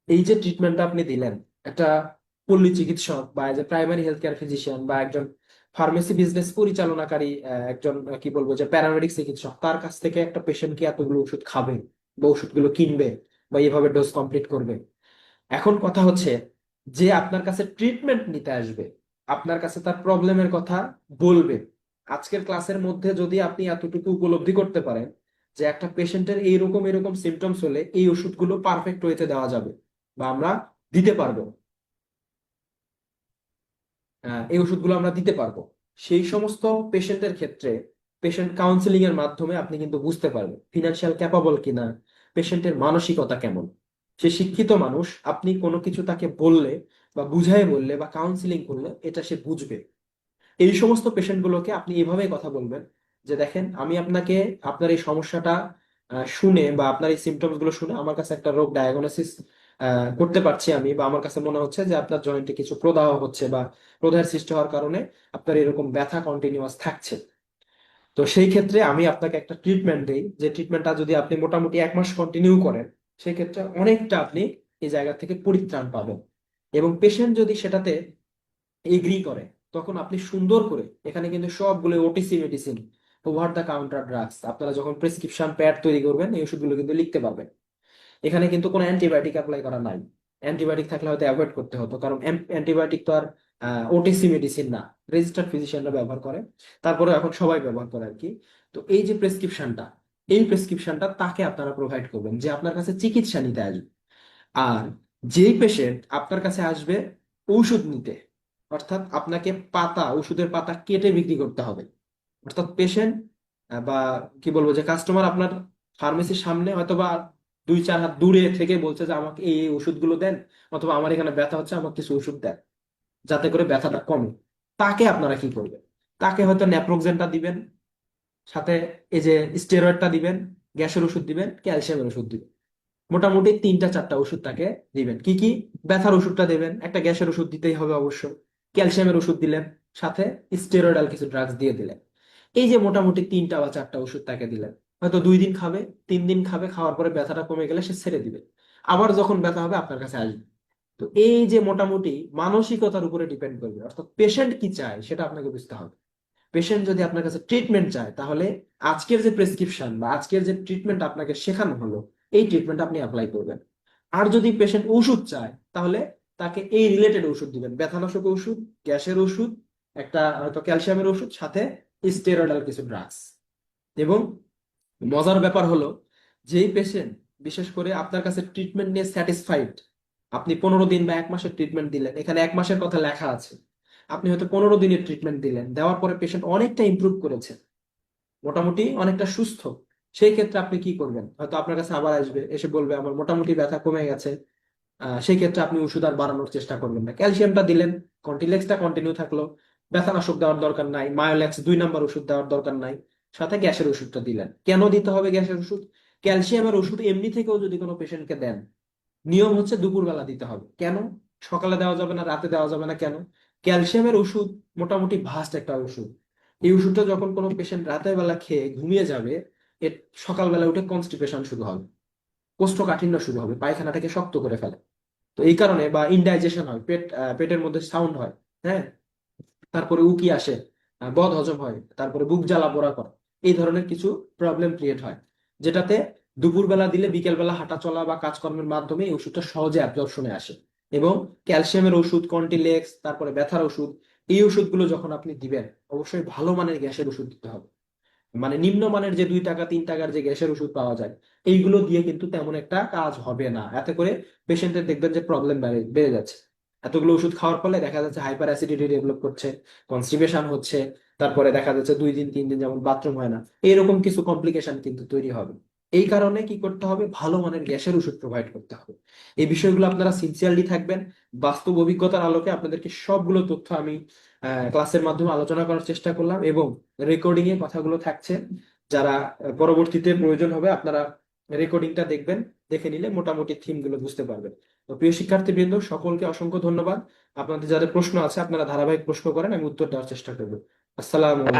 এই যে ট্রিটমেন্টটা আপনি দিলেন, একটা পল্লী চিকিৎসক বা যে প্রাইমারি হেলথ কেয়ার ফিজিশিয়ান বা একজন ফার্মেসি বিজনেস পরিচালনাকারী, একজন কি বলবো যে প্যারামেডিক চিকিৎসক, তার কাছ থেকে একটা পেশেন্ট কি এতগুলো ওষুধ খাবে বা ওষুধগুলো কিনবে বা এইভাবে ডোজ কমপ্লিট করবে? এখন কথা হচ্ছে, যে আপনার কাছে ট্রিটমেন্ট নিতে আসবে, আপনার কাছে তার প্রবলেমের কথা বলবে। আজকের ক্লাসের মধ্যে যদি আপনি এতটুকু উপলব্ধি করতে পারেন যে একটা পেশেন্টের এইরকম এরকম সিমটমস হলে এই ওষুধগুলো পারফেক্ট ওয়েতে দেওয়া যাবে বা আমরা দিতে পারবো, এই ওষুধগুলো আমরা দিতে পারবো, সেই সমস্ত পেশেন্টের ক্ষেত্রে পেশেন্ট কাউন্সিলিং এর মাধ্যমে আপনি কিন্তু বুঝতে পারবেন ফিনান্সিয়াল ক্যাপাবল কিনা, পেশেন্টের মানসিকতা কেমন। সে শিক্ষিত মানুষ, আপনি কোনো কিছু তাকে বললে বা বুঝাই বললে বা কাউন্সিলিং করলে এটা সে বুঝবে। এই সমস্ত পেশেন্ট গুলোকে আপনি এভাবে কথা বলবেন যে দেখেন, আমি আপনাকে আপনার এই সমস্যাটা শুনে বা আপনার এই সিমটমস গুলো শুনে আমার কাছে একটা রোগ ডায়াগনোসিস করতে পারছি আমি, বা আমার কাছে মনে হচ্ছে যে আপনার জয়েন্টে কিছু প্রদাহ হচ্ছে বা প্রদাহের সৃষ্টি হওয়ার কারণে আপনার এরকম ব্যথা কন্টিনিউয়াস থাকছে। তো সেই ক্ষেত্রে আমি আপনাকে একটা ট্রিটমেন্ট দেই, যে ট্রিটমেন্টটা যদি আপনি মোটামুটি 1 মাস কন্টিনিউ করেন, সেই ক্ষেত্রে অনেকটা আপনি এই জায়গা থেকে পরিত্রাণ পাবেন। এবং পেশেন্ট যদি সেটাতে এগ্রি করে, তখন আপনি সুন্দর করে, এখানে কিন্তু সবগুলো OTC medicine, over the counter drugs, আপনারা যখন প্রেসক্রিপশন প্যাড তৈরি করবেন এই ওষুধগুলো কিন্তু লিখতে পারবেন। এখানে কিন্তু কোনো অ্যান্টিবায়োটিক অ্যাপ্লাই করা নাই। অ্যান্টিবায়োটিক থাকলে হয়তো অ্যাভয়েড করতে হতো, কারণ অ্যান্টিবায়োটিক তো আর ওটিসি মেডিসিন না, রেজিস্টার্ড ফিজিশিয়ানরা ব্যবহার করে, তারপরে এখন সবাই ব্যবহার করে আর কি। তো এই যে প্রেসক্রিপশনটা, এই প্রেসক্রিপশনটা তাকে আপনারা প্রোভাইড করবেন যে আপনার কাছে চিকিৎসা নিতে আসবে। আর যেই পেশেন্ট আপনার কাছে আসবে ঔষধ নিতে, অর্থাৎ আপনাকে পাতা, ওষুধের পাতা কেটে বিক্রি করতে হবে। অর্থাৎ পেশেন্ট বা কি বলবো যে কাস্টমার আপনার ফার্মেসির সামনে হয়তো বা 2-4 হাত দূরে থেকে বলছে যে আমাকে এই এই ওষুধগুলো দেন, অথবা আমার এখানে ব্যথা হচ্ছে, আমাকে কিছু ওষুধ দেন যাতে করে ব্যথাটা কমে। তাকে আপনারা কি করবেন? তাকে হয়তো ন্যাপ্রোক্সেনটা দিবেন, সাথে এই যে স্টেরয়েডটা দিবেন, গ্যাসের ওষুধ দিবেন, ক্যালসিয়ামের ওষুধ দিবেন। মোটামুটি 3-4টা ওষুধ তাকে দিবেন। কি কি? ব্যথার ওষুধটা দেবেন, একটা গ্যাসের ওষুধ দিতেই হবে অবশ্য, ক্যালসিয়ামের ওষুধ দিলেন, সাথে স্টেরয়েডাল কিছু ড্রাগস দিয়ে দিলেন। এই যে মোটামুটি 3টা বা 4টা ওষুধ তাকে দিলেন, হয়তো 2 দিন খাবে, 3 দিন খাবে, খাওয়ার পরে ব্যথাটা কমে গেলে সে ছেড়ে দিবে, আবার যখন ব্যথা হবে আপনার কাছে আসবে। তো এই যে মোটামুটি মানসিকতার উপরে ডিপেন্ড করবে, অর্থাৎ পেশেন্ট কি চায় সেটা আপনাকে বুঝতে হবে। পেশেন্ট যদি আপনার কাছে ট্রিটমেন্ট চায়, তাহলে আজকের যে প্রেসক্রিপশন বা আজকের যে ট্রিটমেন্ট আপনাকে শেখানো হলো, এই ট্রিটমেন্ট আপনি অ্যাপ্লাই করবেন। আর যদি পেশেন্ট ওষুধ চায়, তাহলে তাকে এই রিলেটেড ওষুধ দিবেন, ব্যথানাশক ওষুধ, গ্যাসের ওষুধ, একটা হয়তো ক্যালসিয়ামের ওষুধ, সাথে স্টেরয়েডাল কিছু ড্রাগস। এবং মজার ব্যাপার হলো, যেই পেশেন্ট বিশেষ করে আপনার কাছে ট্রিটমেন্ট নিয়ে স্যাটিসফাইড, আপনি 15 দিন বা 1 মাসের ট্রিটমেন্ট দিলেন, এখানে 1 মাসের কথা লেখা আছে, আপনি হয়তো 15 দিনের ট্রিটমেন্ট দিলেন, দেওয়ার পরে পেশেন্ট অনেকটা ইমপ্রুভ করেছে, মোটামুটি অনেকটা সুস্থ, সেই ক্ষেত্রে আপনি কি করবেন? হয়তো আপনার কাছে আবার আসবে, এসে বলবে আমার মোটামুটি ব্যথা কমে গেছে। সেই ক্ষেত্রে আপনি ওষুধ আর বাড়ানোর চেষ্টা করবেন না, ক্যালসিয়ামটা দিলেন, কন্টিলেক্সটা কন্টিনিউ থাকলো, ব্যথানাশক দেওয়ার দরকার নাই, মায়োলেক্স 2 নাম্বার ওষুধ দেওয়ার দরকার নাই, সাথে গ্যাসের ওষুধটা দিলেন। কেন দিতে হবে গ্যাসের ওষুধ? ক্যালসিয়ামের ওষুধ এমনি থেকেও যদি কোনো পেশেন্টকে দেন, নিয়ম হচ্ছে দুপুরবেলা দিতে হবে। কেন? সকালে দেওয়া যাবে না, রাতে দেওয়া যাবে না, কেন? ক্যালসিয়ামের ওষুধ মোটামুটি ভাস্ট একটা ওষুধ। এই ওষুধটা যখন কোনো পেশেন্ট রাতের বেলা খেয়ে ঘুমিয়ে যাবে, এর সকালবেলা উঠে কনস্টিপেশন শুরু হবে, কোষ্ঠকাঠিন্য শুরু হবে, পায়খানাটাকে শক্ত করে ফেলে। তো এই কারণে বা ইনডাইজেশন হয়, পেটের মধ্যে সাউন্ড হয়, হ্যাঁ, তারপরে উকি আসে, বদ হজম হয়, তারপরে বুক জ্বালা পোড়া করে, এই ধরনের কিছু প্রবলেম ক্রিয়েট হয়, যেটাতে দুপুরবেলা দিলে বিকেলবেলা হাঁটা চলা বা কাজকর্মের মাধ্যমে এই ওষুধটা সহজে অ্যাবজর্পশনে আসে। এবং ক্যালসিয়ামের ওষুধ, কন্টিলেক্স, তারপরে ব্যথার ওষুধ, এই ওষুধগুলো যখন আপনি দিবেন অবশ্যই ভালো মানের গ্যাসের ওষুধ দিতে হবে। মানে নিম্নমানের যে 2 টাকা 3 টাকার যে গ্যাসের ওষুধ পাওয়া যায়, এইগুলো দিয়ে কিন্তু তেমন একটা কাজ হবে না। এতে করে পেশেন্টের দেখবেন যে প্রবলেম বেড়ে যাচ্ছে। এতগুলো ওষুধ খাওয়ার ফলে দেখা যাচ্ছে হাইপার অ্যাসিডিটি ডেভেলপ করছে, কনস্টিপেশন হচ্ছে, তারপরে দেখা যাচ্ছে 2 দিন 3 দিন যেমন বাথরুম হয় না, এইরকম কিছু কমপ্লিকেশন কিন্তু তৈরি হবে। এই কারণে কি করতে হবে, ভালো মানের গ্যাসের ওষুধ প্রোভাইড করতে হবে। এই বিষয়গুলো আপনারা সিনসিয়ারলি থাকবেন। বাস্তব অভিজ্ঞতার আলোকে আপনাদেরকে সবগুলো তথ্য আমি ক্লাসের মাধ্যমে আলোচনা করার চেষ্টা করলাম, এবং রেকর্ডিং এ কথাগুলো থাকছে। যারা পরবর্তীতে প্রয়োজন হবে আপনারা রেকর্ডিংটা দেখবেন, দেখে নিলে মোটামুটি থিম গুলো বুঝতে পারবেন। তো প্রিয় শিক্ষার্থীবৃন্দ, সকলকে অসংখ্য ধন্যবাদ। আপনাদের যাদের প্রশ্ন আছে আপনারা ধারাবাহিক প্রশ্ন করেন, আমি উত্তর দেওয়ার চেষ্টা করবো। আসসালামু আলাইকুম।